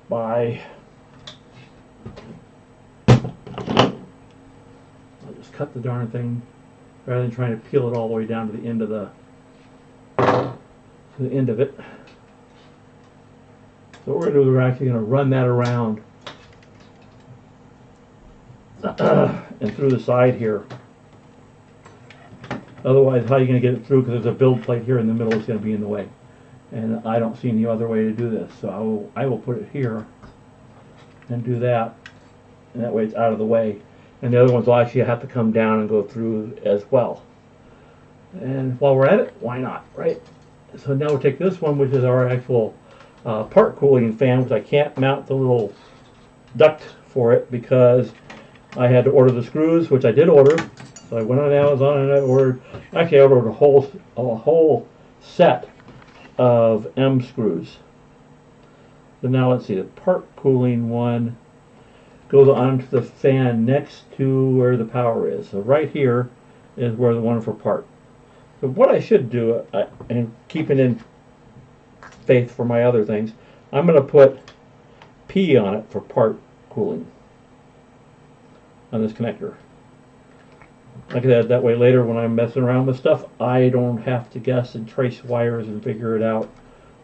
Bye. I'll just cut the darn thing rather than trying to peel it all the way down to the end of it. So what we're going to do is we're actually going to run that around and through the side here. Otherwise, how are you going to get it through? Because there's a build plate here in the middle that's going to be in the way. And I don't see any other way to do this. So I will put it here and do that. And that way it's out of the way. And the other ones will actually have to come down and go through as well. And while we're at it, why not, right? So now we'll take this one, which is our actual part cooling fan, which I can't mount the little duct for it because I had to order the screws, which I did order. So I went on Amazon and I ordered a whole set of M screws. So now let's see, the part cooling one goes onto the fan next to where the power is. So right here is where the one for part. So what I should do, and keeping in faith for my other things, I'm going to put P on it for part cooling on this connector. Like I said, that way later when I'm messing around with stuff, I don't have to guess and trace wires and figure it out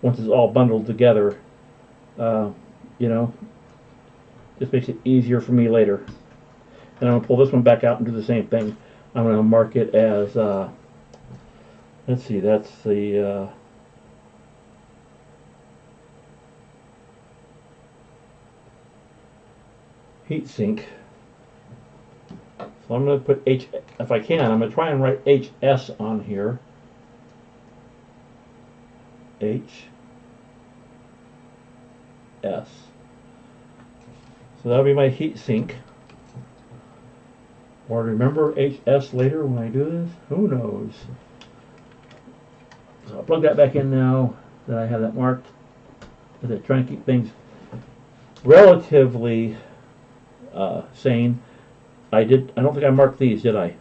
once it's all bundled together. You know, just makes it easier for me later. And I'm going to pull this one back out and do the same thing. I'm going to mark it as, let's see, that's the, heat sink. So I'm going to put H, if I can, I'm going to try and write HS on here. HS. So that'll be my heat sink. Or remember HS later when I do this? Who knows? So I'll plug that back in now that I have that marked. I'm trying to keep things relatively sane. I don't think I marked these, did I?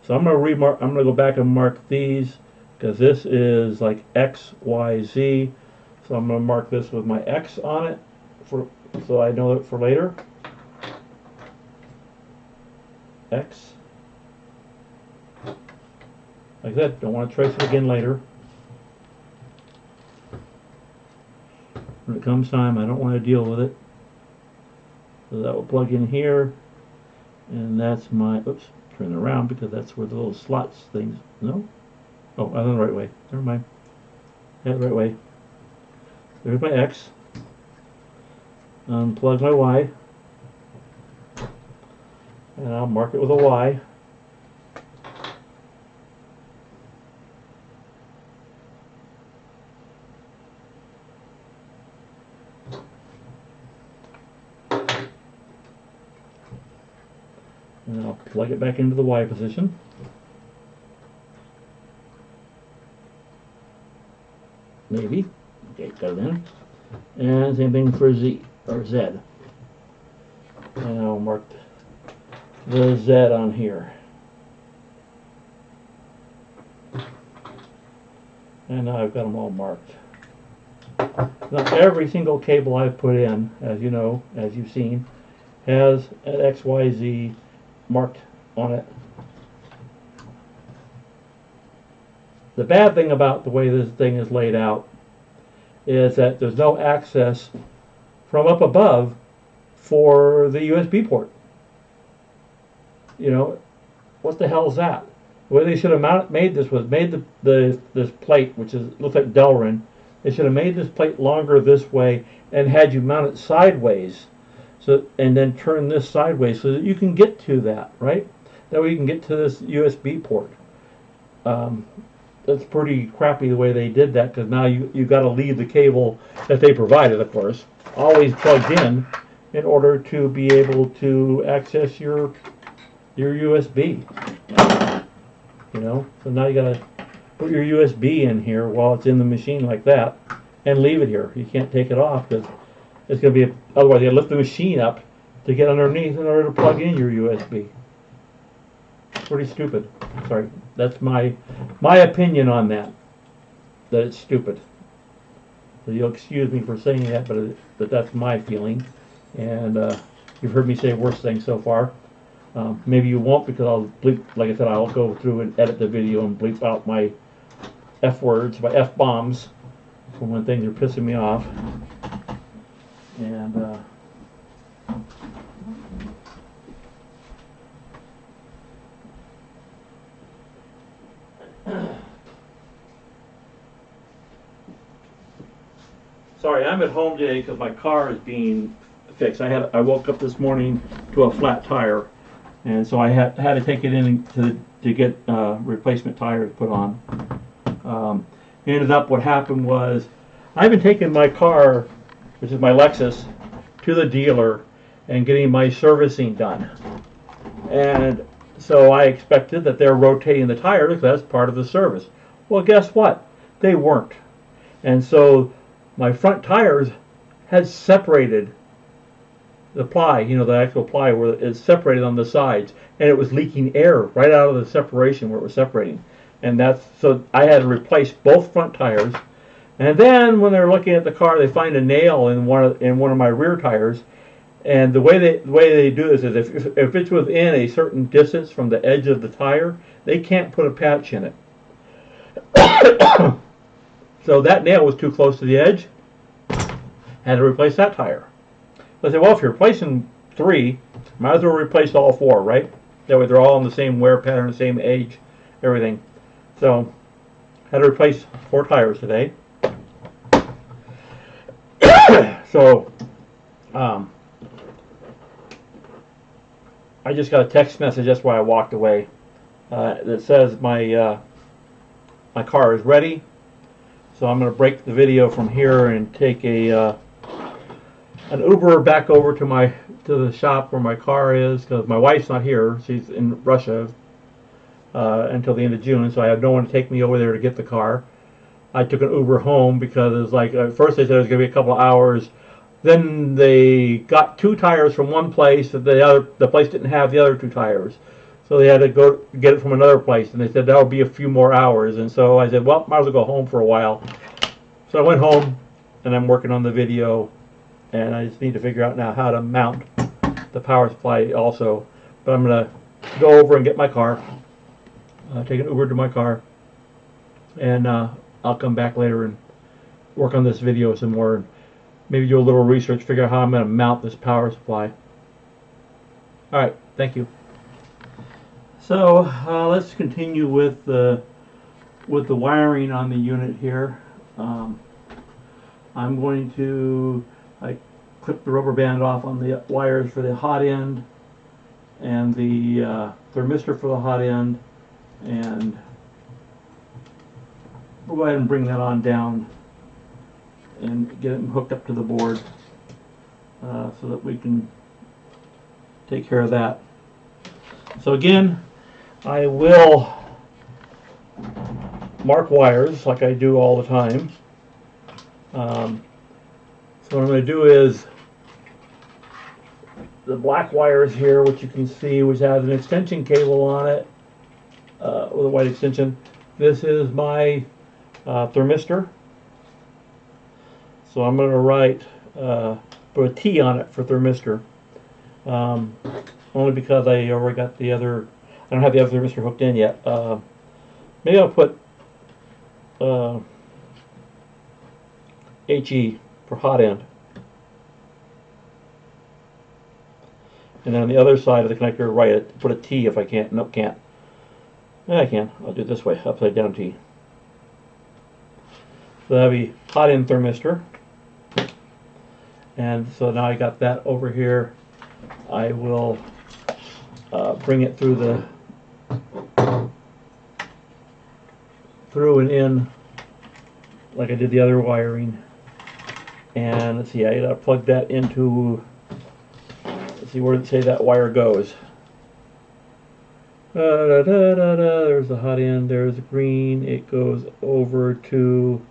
So I'm gonna go back and mark these because this is like X, Y, Z. So I'm gonna mark this with my X on it so I know it for later. X. Like that. Don't want to trace it again later. When it comes time, I don't want to deal with it. So that will plug in here. And that's my, oops, turn it around because that's where the little slots things, no? Oh, I'm on the right way. Never mind. Yeah, the right way. There's my X. Unplug my Y. And I'll mark it with a Y. And I'll plug it back into the Y position. Maybe. Okay, got it in. And same thing for Z, or Z. And I'll mark the Z on here. And now I've got them all marked. Now every single cable I've put in, as you know, as you've seen, has an XYZ marked on it. The bad thing about the way this thing is laid out is that there's no access from up above for the USB port. You know, what the hell is that? The way they should have made this was made this plate, which looks like Delrin. They should have made this plate longer this way and had you mount it sideways, and then turn this sideways so that you can get to that, right? That way you can get to this USB port. That's pretty crappy the way they did that, because now you got to leave the cable that they provided, of course, always plugged in order to be able to access your USB. You know, so now you got to put your USB in here while it's in the machine like that, and leave it here. You can't take it off because it's going to be otherwise you lift the machine up to get underneath in order to plug in your USB. Pretty stupid. Sorry, that's my opinion on that. That it's stupid. So you'll excuse me for saying that, but that's my feeling. And you've heard me say worse things so far. Maybe you won't, because I'll bleep. Like I said, I'll go through and edit the video and bleep out my F words, my F bombs, from when things are pissing me off. And sorry, I'm at home today because my car is being fixed. I woke up this morning to a flat tire, and so I had to take it in to get replacement tires put on. Ended up, what happened was, I've been taking my car, which is my Lexus, to the dealer and getting my servicing done. And so I expected that they're rotating the tires, because that's part of the service. Well, guess what? They weren't. And so my front tires had separated the ply, you know, the actual ply where it's separated on the sides, and it was leaking air right out of the separation where it was separating. And so I had to replace both front tires. And then when they're looking at the car, they find a nail in one of my rear tires. And the way they do this is if it's within a certain distance from the edge of the tire, they can't put a patch in it. So that nail was too close to the edge. Had to replace that tire. So I said, well, if you're replacing 3, might as well replace all 4, right? That way they're all in the same wear pattern, the same age, everything. So had to replace 4 tires today. So I just got a text message. That's why I walked away. That says my car is ready. So I'm going to break the video from here and take an Uber back over to the shop where my car is, because my wife's not here. She's in Russia until the end of June, so I have no one to take me over there to get the car. I took an Uber home because it was like, at first they said it was going to be a couple of hours. Then they got 2 tires from one place, and the place didn't have the other 2 tires. So they had to go get it from another place, and they said that'll be a few more hours. And so I said, well, might as well go home for a while. So I went home, and I'm working on the video, and I just need to figure out now how to mount the power supply also. But I'm going to go over and get my car, take an Uber to my car, and I'll come back later and work on this video some more, and maybe do a little research, figure out how I'm going to mount this power supply. Alright, thank you. So let's continue with the wiring on the unit here. I'm going to clip the rubber band off on the wires for the hot end and the thermistor for the hot end, and we'll go ahead and bring that on down and get it hooked up to the board so that we can take care of that. So again, I will mark wires like I do all the time. So what I'm going to do is the black wires here, which you can see, which has an extension cable on it with a white extension. This is my thermistor. So I'm going to write, put a T on it for thermistor. Only because I already got the other, I don't have the other thermistor hooked in yet. Maybe I'll put HE for hot end. And then on the other side of the connector, put a T if I can't. Nope, can't. Yeah, I can. I'll do it this way, upside down T. So that'll be hot end thermistor. And so now I got that over here. I will bring it through and in like I did the other wiring. And let's see, I gotta plug that into, let's see, where did it say that wire goes? There's the hot end, there's the green, it goes over to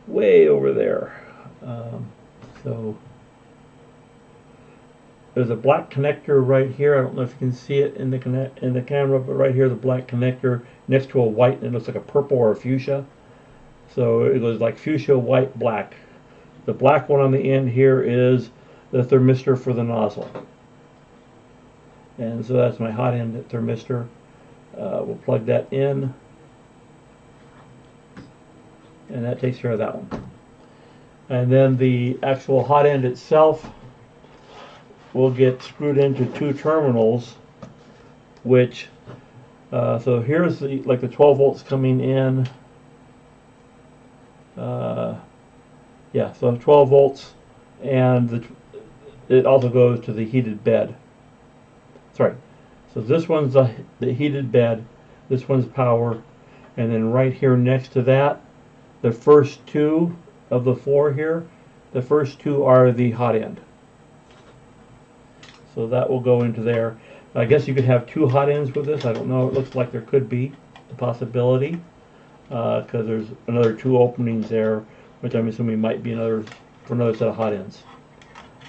way over there. So there's a black connector right here. I don't know if you can see it in the camera, but right here the black connector next to a white, and it looks like a purple or a fuchsia. So it goes like fuchsia, white, black. The black one on the end here is the thermistor for the nozzle. And so that's my hot end thermistor. We'll plug that in, and that takes care of that one. And then the actual hot end itself will get screwed into two terminals, which so here's the 12 volts coming in. Yeah, so 12 volts, and it also goes to the heated bed. Sorry, so this one's the heated bed, this one's power, and then right here next to that, the first two of the four here, the first two are the hot end. So that will go into there. I guess you could have two hot ends with this. I don't know. It looks like there could be a possibility because there's another two openings there, which I'm assuming might be for another set of hot ends.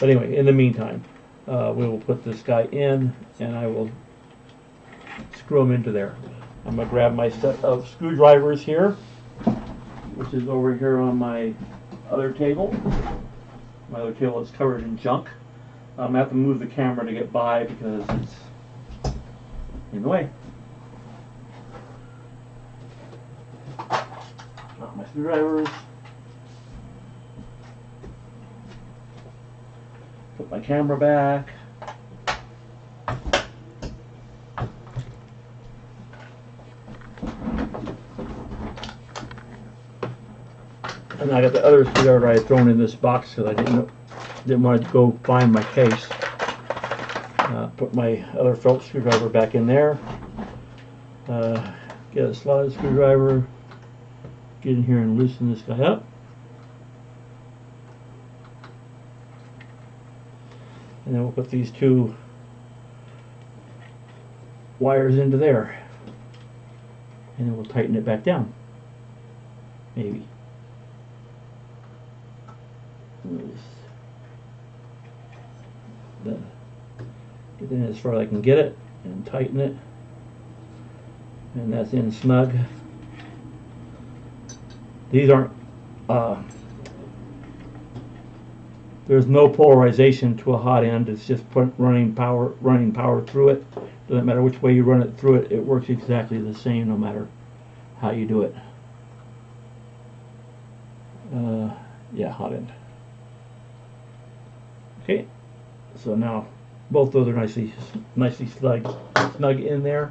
But anyway, in the meantime, we will put this guy in, and I will screw him into there. I'm going to grab my set of screwdrivers here, which is over here on my other table. My other table is covered in junk. I'm going to have to move the camera to get by because it's in the way. Drop my screwdrivers. Put my camera back. And I got the other screwdriver I had thrown in this box because I didn't want to go find my case. Put my other Phillips screwdriver back in there. Get a slotted screwdriver. Get in here and loosen this guy up. And then we'll put these two wires into there. And then we'll tighten it back down. Maybe. Get in as far as I can get it and tighten it. And that's in snug. These aren't there's no polarization to a hot end. It's just running power through it. Doesn't matter which way you run it through it, it works exactly the same no matter how you do it. Yeah, hot end. Okay, so now both those are nicely snug in there.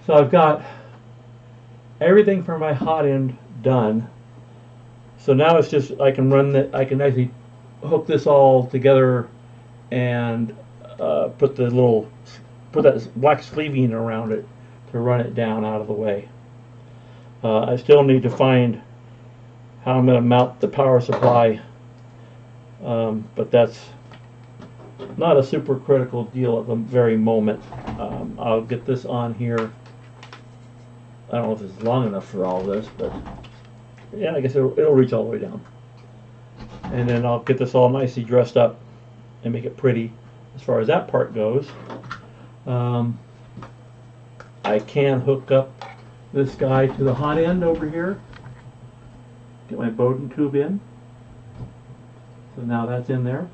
So I've got everything for my hot end done. So now it's just I can actually hook this all together and put that black sleeving around it to run it down out of the way. I still need to find how I'm going to mount the power supply, but that's not a super critical deal at the very moment. I'll get this on here. I don't know if it's long enough for all this, but yeah, I guess it'll reach all the way down. And then I'll get this all nicely dressed up and make it pretty as far as that part goes. I can hook up this guy to the hot end over here. Get my Bowden tube in. So now that's in there.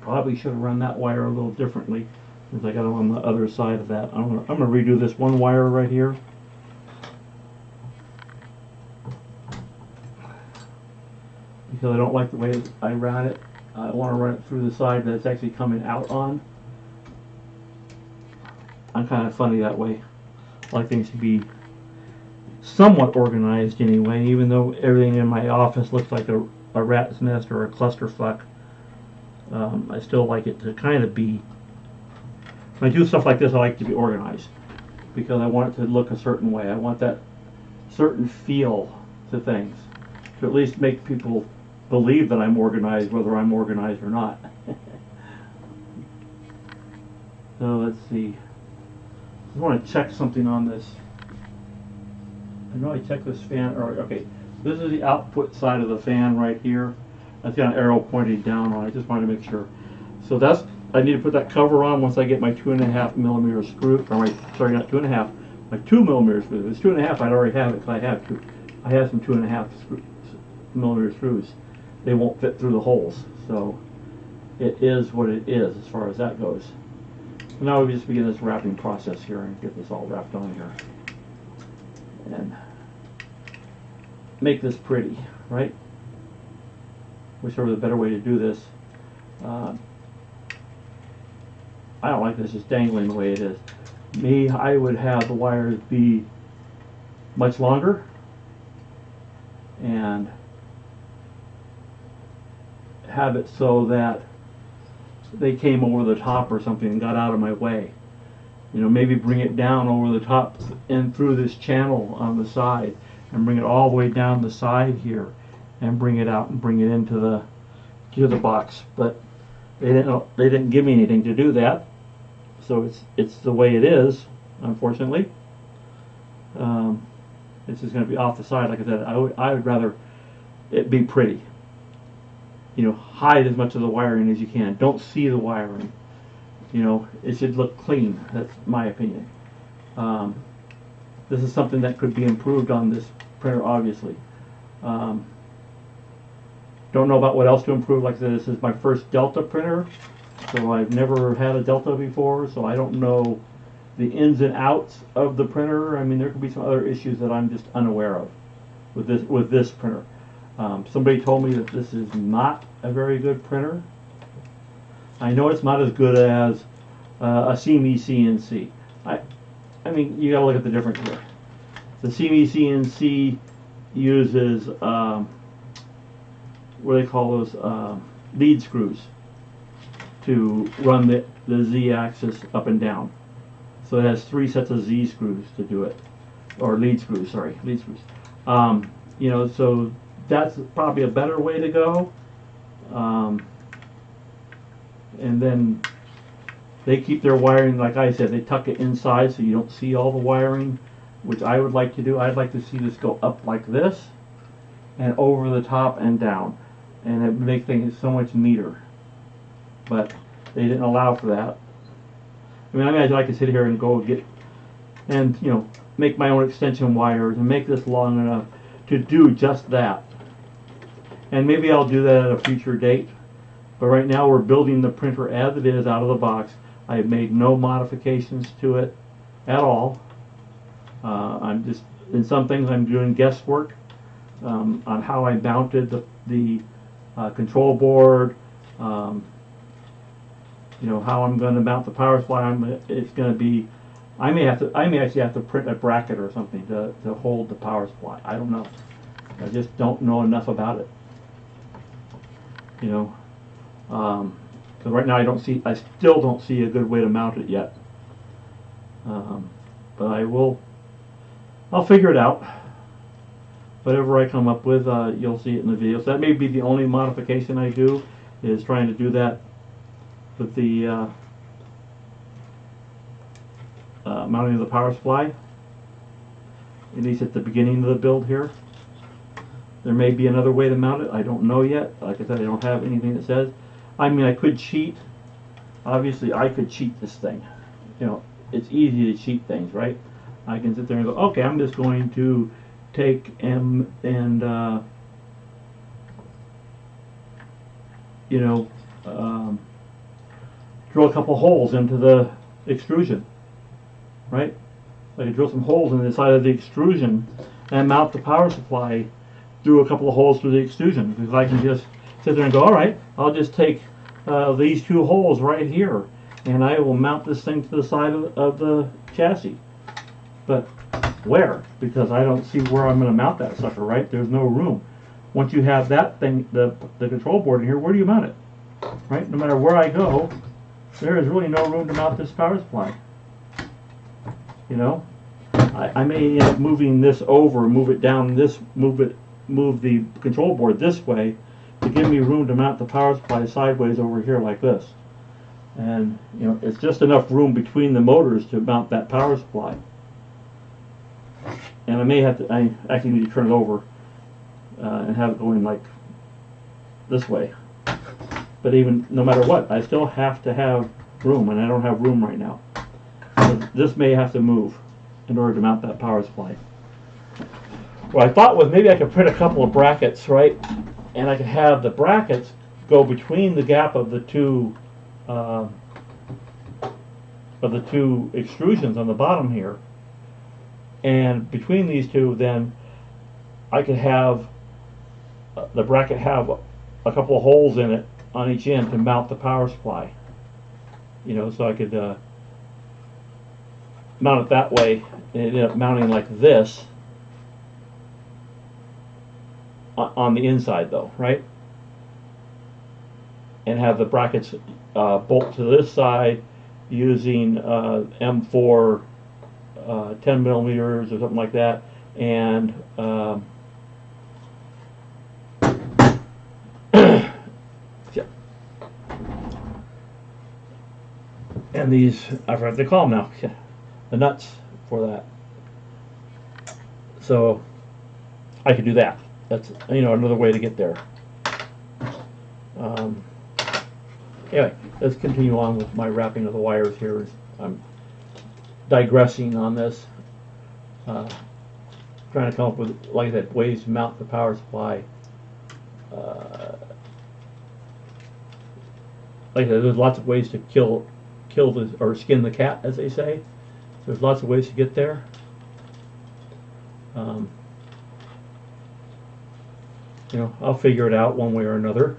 Probably should have run that wire a little differently. because I got them on the other side of that. I'm gonna redo this one wire right here. Because I don't like the way I ran it. I want to run it through the side that it's actually coming out on. I'm kind of funny that way. I like things to be somewhat organized anyway, even though everything in my office looks like a rat's nest or a clusterfuck. I still like it to kind of be, when I do stuff like this, I like to be organized because I want it to look a certain way. I want that certain feel to things to at least make people believe that I'm organized, whether I'm organized or not. So let's see. I want to check something on this. I know I checked this fan, or okay, this is the output side of the fan right here. That's got an arrow pointing down on it. I just wanted to make sure. So that's, I need to put that cover on once I get my 2.5 millimeter screw, or my, sorry, not 2.5, my 2 millimeter screw. If it's 2.5, I'd already have it because I have some 2.5 millimeter screws. They won't fit through the holes, so it is what it is as far as that goes. So now we just begin this wrapping process here and get this all wrapped on here and make this pretty, right? Wish there was a better way to do this. I don't like this just dangling the way it is. Me, I would have the wires be much longer and have it so that they came over the top or something and got out of my way. You know, maybe bring it down over the top and through this channel on the side and bring it all the way down the side here and bring it out and bring it into the box. But they didn't give me anything to do that, so it's the way it is, unfortunately. It's just going to be off the side. Like I said, I would rather it be pretty. You know, hide as much of the wiring as you can. Don't see the wiring. You know, it should look clean. That's my opinion. This is something that could be improved on this printer, obviously. Don't know about what else to improve. Like I said, this is my first Delta printer, so I've never had a Delta before, so I don't know the ins and outs of the printer. I mean, there could be some other issues that I'm just unaware of with this printer. Somebody told me that this is not a very good printer. I know it's not as good as a CME CNC. I mean, you gotta look at the difference here. The CME CNC uses what do they call those, lead screws to run the Z-axis up and down. So it has 3 sets of Z screws to do it, or lead screws. Sorry, lead screws. You know, so that's probably a better way to go. And then they keep their wiring, like I said, they tuck it inside so you don't see all the wiring, which I would like to do. I'd like to see this go up like this and over the top and down, and it would make things so much neater. But they didn't allow for that. I mean, I'd like to sit here and go get, and you know, make my own extension wires and make this long enough to do just that. And maybe I'll do that at a future date. But right now we're building the printer as it is out of the box. I have made no modifications to it at all. I'm just, in some things I'm doing guesswork on how I mounted the control board, you know, how I'm going to mount the power supply. It's going to be, I may actually have to print a bracket or something to hold the power supply. I don't know. I just don't know enough about it. You know. Because right now I still don't see a good way to mount it yet. But I'll figure it out. Whatever I come up with, you'll see it in the video. So that may be the only modification I do, is trying to do that with the mounting of the power supply, at least at the beginning of the build here. There may be another way to mount it. I don't know yet. Like I said, I don't have anything that says. I mean, I could cheat. Obviously, I could cheat this thing. You know, it's easy to cheat things, right? I can sit there and go, okay, I'm just going to take and you know, drill a couple holes into the extrusion, right? I could drill some holes in the side of the extrusion and mount the power supply through a couple of holes through the extrusion, because I can just sit there and go, all right, I'll just take these two holes right here, and I will mount this thing to the side of the chassis. But where? Because I don't see where I'm going to mount that sucker, right? There's no room. Once you have that thing, the control board in here, where do you mount it? Right? No matter where I go, there is really no room to mount this power supply. You know? I may end up moving this over, move it down this, move the control board this way to give me room to mount the power supply sideways over here like this. And you know, it's just enough room between the motors to mount that power supply. And I may have to, I actually need to turn it over and have it going like this way. But even no matter what, I still have to have room, and I don't have room right now. So this may have to move in order to mount that power supply. What I thought was maybe I could print a couple of brackets, right? And I could have the brackets go between the gap of the two extrusions on the bottom here. And between these two, then I could have the bracket have a couple of holes in it on each end to mount the power supply. You know, so I could mount it that way, and it ended up mounting like this on the inside, though, right? And have the brackets bolt to this side using M4 10 millimeters or something like that, and yeah. And these, I forgot what they call them now, yeah, the nuts for that. So I could do that. That's, you know, another way to get there. Anyway, let's continue on with my wrapping of the wires here. I'm digressing on this, trying to come up with, like I said, ways to mount the power supply. Like I said, there's lots of ways to kill the, or skin the cat, as they say. There's lots of ways to get there. You know, I'll figure it out one way or another.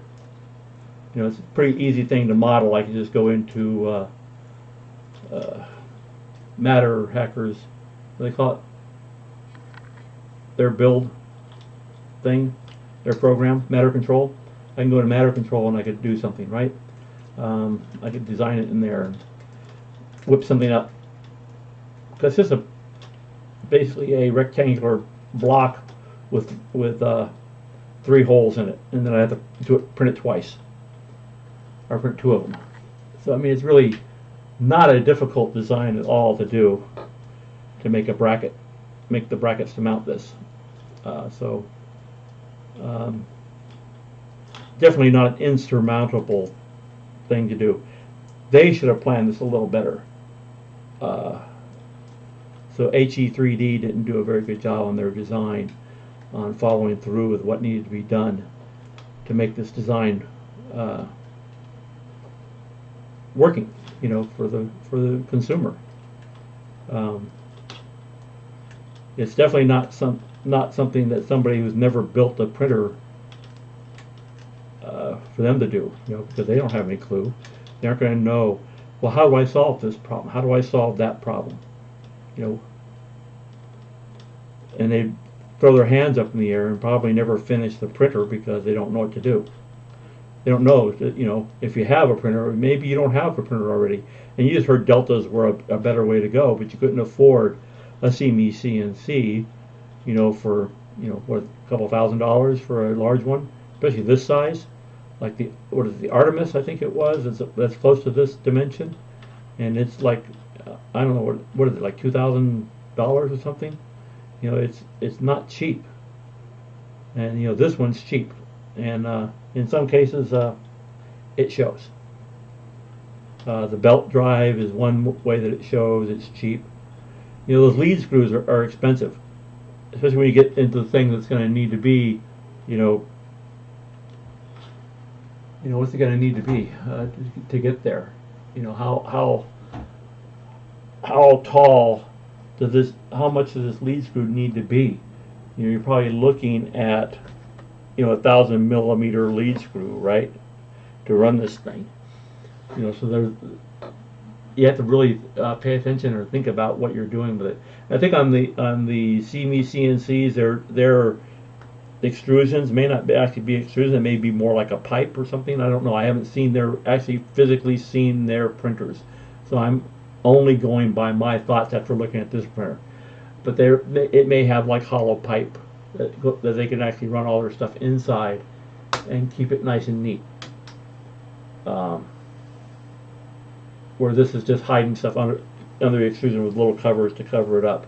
You know, it's a pretty easy thing to model. I can just go into Matter Hackers, what do they call it? Their build thing, their program, Matter Control. I can go to Matter Control and I could do something, right? I could design it in there and whip something up. Because it's just basically a rectangular block with 3 holes in it, and then I have to print it twice, or print 2 of them. So I mean, it's really not a difficult design at all to do, to make a bracket, make the brackets to mount this. Definitely not an insurmountable thing to do. They should have planned this a little better. So HE3D didn't do a very good job on their design, on following through with what needed to be done to make this design working, you know, for the consumer. It's definitely not something that somebody who's never built a printer for them to do, you know, because they don't have any clue. They aren't going to know, well, how do I solve this problem? How do I solve that problem? You know, and they throw their hands up in the air and probably never finish the printer because they don't know what to do. They don't know that, you know, if you have a printer, maybe you don't have a printer already, and you just heard deltas were a better way to go, but you couldn't afford a CME CNC, you know, for, you know, what, a couple $1,000 for a large one, especially this size, like the, what is it, the Artemis, I think it was, that's close to this dimension, and it's like, I don't know, what is it, like $2,000 or something? You know, it's not cheap, and you know, this one's cheap, and in some cases it shows. The belt drive is one way that it shows it's cheap. You know, those lead screws are expensive, especially when you get into the thing that's going to need to be, you know, what's it going to need to be to get there? You know, how how tall does this, how much does this lead screw need to be? You know, you're probably looking at, you know, 1,000 millimeter lead screw, right, to run this thing. You know, so there's, you have to really pay attention or think about what you're doing with it. I think on the CME CNCs, their extrusions may not actually be extrusions. It may be more like a pipe or something. I don't know. I haven't seen actually physically seen their printers, so I'm only going by my thoughts after looking at this printer. But it may have like hollow pipe that they can actually run all their stuff inside and keep it nice and neat. Where this is just hiding stuff under the extrusion with little covers to cover it up.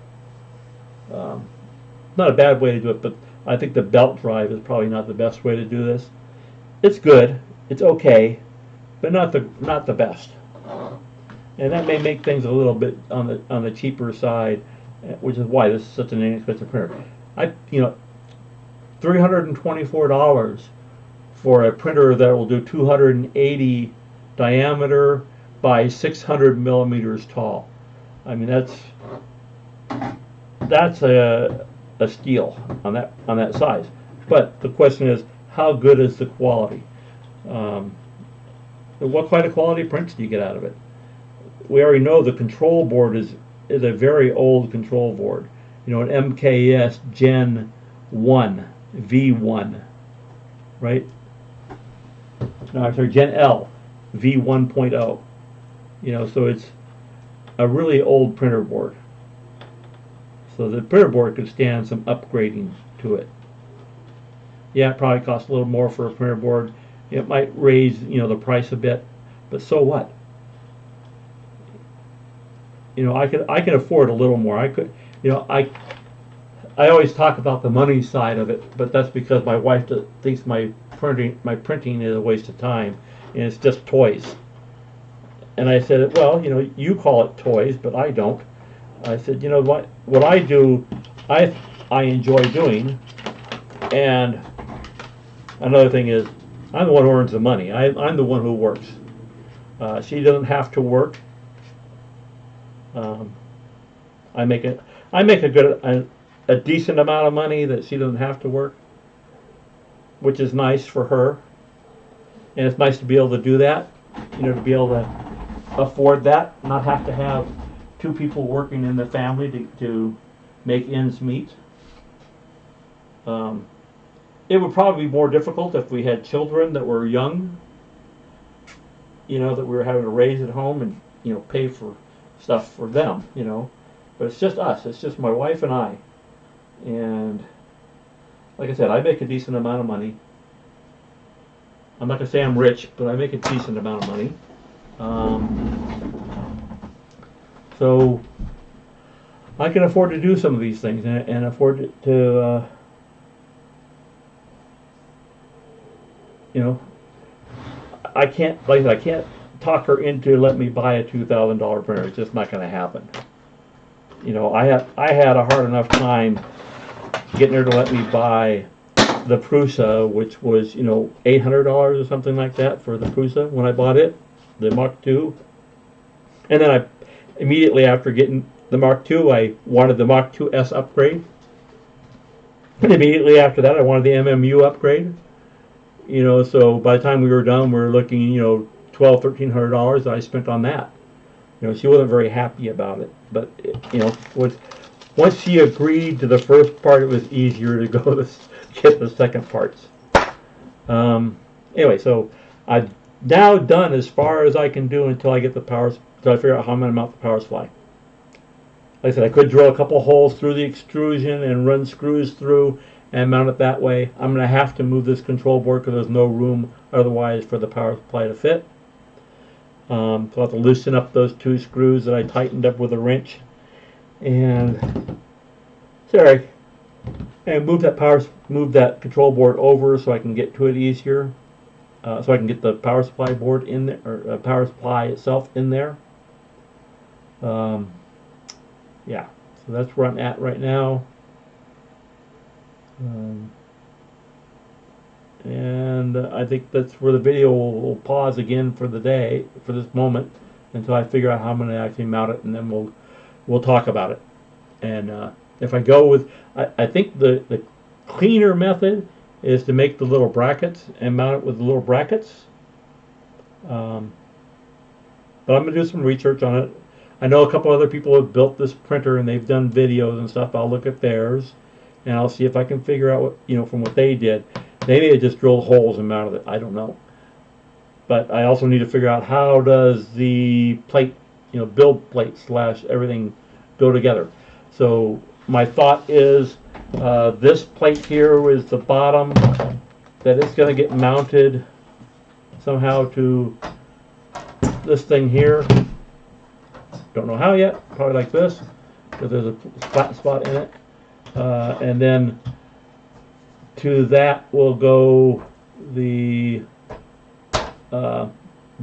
Not a bad way to do it, but I think the belt drive is probably not the best way to do this. It's good, it's okay, but not the best. And that may make things a little bit on the cheaper side, which is why this is such an inexpensive printer. You know, $324 for a printer that will do 280 diameter by 600 millimeters tall. I mean, that's a steal on that size. But the question is, how good is the quality? What kind of quality prints do you get out of it? We already know the control board is a very old control board. You know, an MKS Gen 1 V1, right? No, I'm sorry, Gen L V1.0. You know, so it's a really old printer board. So the printer board could stand some upgrading to it. Yeah, it probably costs a little more for a printer board. It might raise, you know, the price a bit, but so what? You know, I can afford a little more. I could, you know, I always talk about the money side of it, but that's because my wife thinks my printing is a waste of time, and it's just toys. And I said, well, you know, you call it toys, but I don't. I said, you know what I do, I enjoy doing. And another thing is, I'm the one who earns the money. I'm the one who works. She doesn't have to work. I make a decent amount of money that she doesn't have to work, which is nice for her. And it's nice to be able to do that. You know, to be able to afford that, not have to have two people working in the family to make ends meet. It would probably be more difficult if we had children that were young, you know, that we were having to raise at home and, you know, pay for stuff for them, you know. But it's just us. It's just my wife and I. And like I said, I make a decent amount of money. I'm not going to say I'm rich, but I make a decent amount of money. So I can afford to do some of these things and afford to you know, I can't, like I said, I can't talk her into let me buy a $2,000 printer. It's just not going to happen. You know, I had a hard enough time getting her to let me buy the Prusa, which was, you know, $800 or something like that for the Prusa when I bought it, the Mark II. And then I immediately after getting the Mark II, I wanted the Mark II S upgrade. And immediately after that, I wanted the MMU upgrade. You know, so by the time we were done, we were looking, you know, $1,200–1,300 that I spent on that. You know, she wasn't very happy about it, but it, you know, once she agreed to the first part, it was easier to go to get the second parts. Anyway, so I've now done as far as I can do until I get the power, until I figure out how I'm going to mount the power supply. Like I said, I could drill a couple holes through the extrusion and run screws through and mount it that way. I'm going to have to move this control board because there's no room otherwise for the power supply to fit. So I'll have to loosen up those two screws that I tightened up with a wrench, and move that control board over so I can get to it easier, so I can get the power supply board in there, or power supply itself in there. Yeah, so that's where I'm at right now. And I think that's where the video will pause again for the day, for this moment, until I figure out how I'm going to actually mount it, and then we'll we'll talk about it. And if I go with, I think the cleaner method is to make the little brackets and mount it with the little brackets. But I'm going to do some research on it. I know a couple other people have built this printer and they've done videos and stuff. I'll look at theirs and I'll see if I can figure out what, you know, from what they did. They may have just drilled holes and mounted it. I don't know. But I also need to figure out how does the plate, you know, build plate / everything go together. So my thought is this plate here is the bottom, that it's going to get mounted somehow to this thing here. Don't know how yet. Probably like this, because there's a flat spot in it. And then to that will go the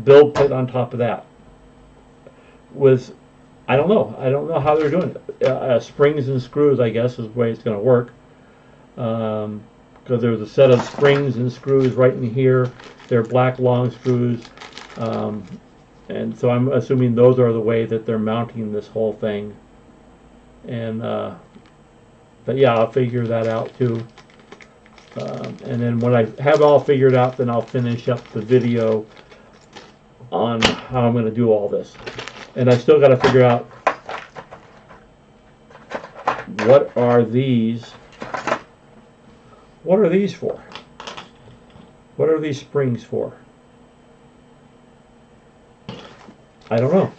build plate on top of that. With, I don't know how they're doing it. Springs and screws, I guess, is the way it's going to work. Because there's a set of springs and screws right in here. They're black long screws. And so I'm assuming those are the way that they're mounting this whole thing. And but yeah, I'll figure that out too. And then when I have it all figured out, then I'll finish up the video on how I'm going to do all this. And I still got to figure out what are these for? What are these springs for? I don't know.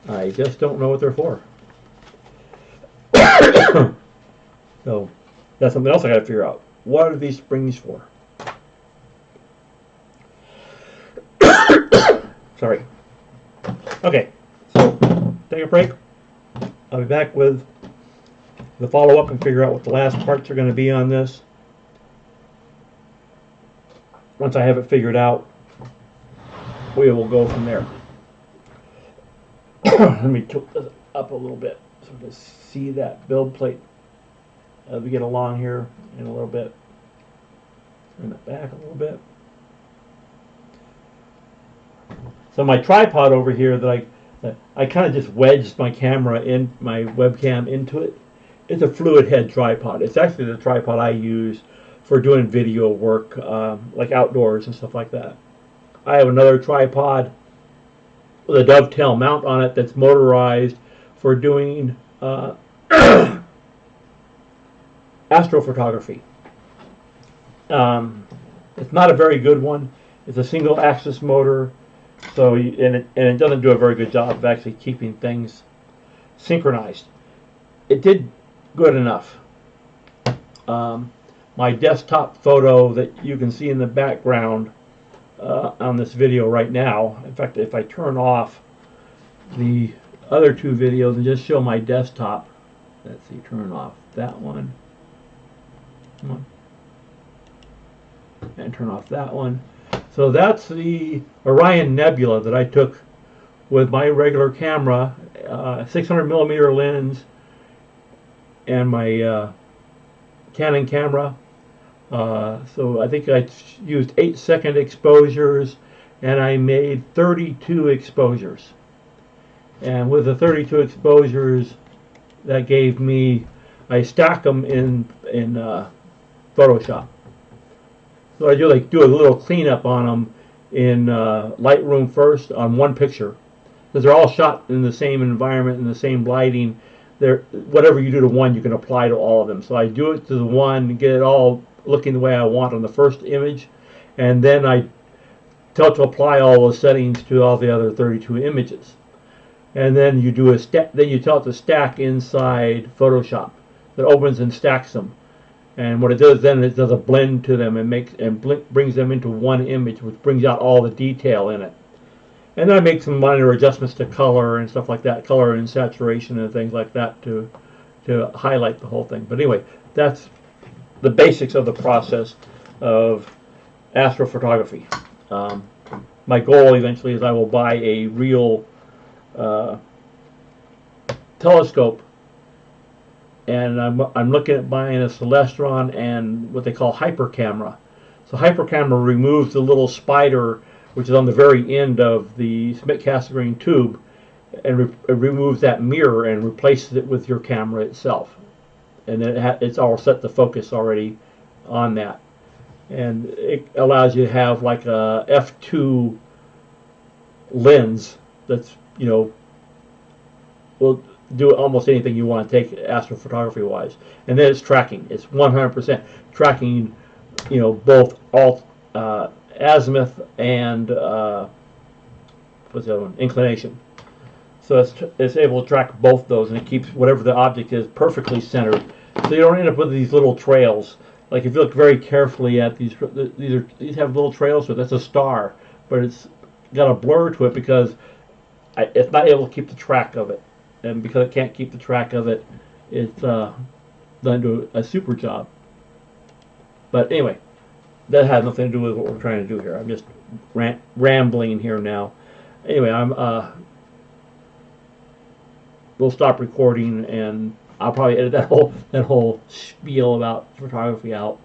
I just don't know what they're for. So that's something else I got to figure out. What are these springs for? Sorry. Okay, so take a break. I'll be back with the follow-up and figure out what the last parts are going to be on this. Once I have it figured out, we will go from there. Let me tilt this up a little bit so to see that build plate as we get along here in a little bit. Turn it back a little bit. So my tripod over here that I kind of just wedged my camera in, my webcam into it. It's a fluid head tripod. It's actually the tripod I use for doing video work, like outdoors and stuff like that. I have another tripod with a dovetail mount on it that's motorized for doing astrophotography. It's not a very good one. It's a single axis motor, so and it doesn't do a very good job of actually keeping things synchronized. It did good enough. My desktop photo that you can see in the background on this video right now. In fact, if I turn off the other two videos and just show my desktop, let's see, turn off that one. Come on. And turn off that one. So that's the Orion Nebula that I took with my regular camera, 600mm lens, and my Canon camera. So I think I used 8-second exposures, and I made 32 exposures. And with the 32 exposures, that gave me, I stack them in Photoshop. So I do a little cleanup on them in Lightroom first on one picture, because they're all shot in the same environment and the same lighting. Whatever you do to one, you can apply to all of them. So I do it to the one, get it all looking the way I want on the first image, and then I tell it to apply all those settings to all the other 32 images. And then you do then you tell it to stack inside Photoshop. That opens and stacks them. And what it does then is it does a blend to them and brings them into one image, which brings out all the detail in it. And then I make some minor adjustments to color and stuff like that, color and saturation and things like that to highlight the whole thing. But anyway, that's the basics of the process of astrophotography. My goal eventually is I will buy a real telescope, and I'm looking at buying a Celestron and what they call hyper camera. So hyper camera removes the little spider which is on the very end of the Schmidt-Cassegrain tube, and it removes that mirror and replaces it with your camera itself, and it's all set to focus already on that, and it allows you to have like a f2 lens that's, you know, will do almost anything you want to take astrophotography wise. And then it's tracking. It's 100% tracking, you know, both azimuth and what's the other one? Inclination. So it's able to track both those, and it keeps whatever the object is perfectly centered. So you don't end up with these little trails. Like if you look very carefully at these have little trails, so that's a star, but it's got a blur to it because it's not able to keep the track of it. And because it can't keep the track of it, it's done do a super job. But anyway, that has nothing to do with what we're trying to do here. I'm just rambling here now. Anyway, we'll stop recording, and I'll probably edit that whole spiel about photography out.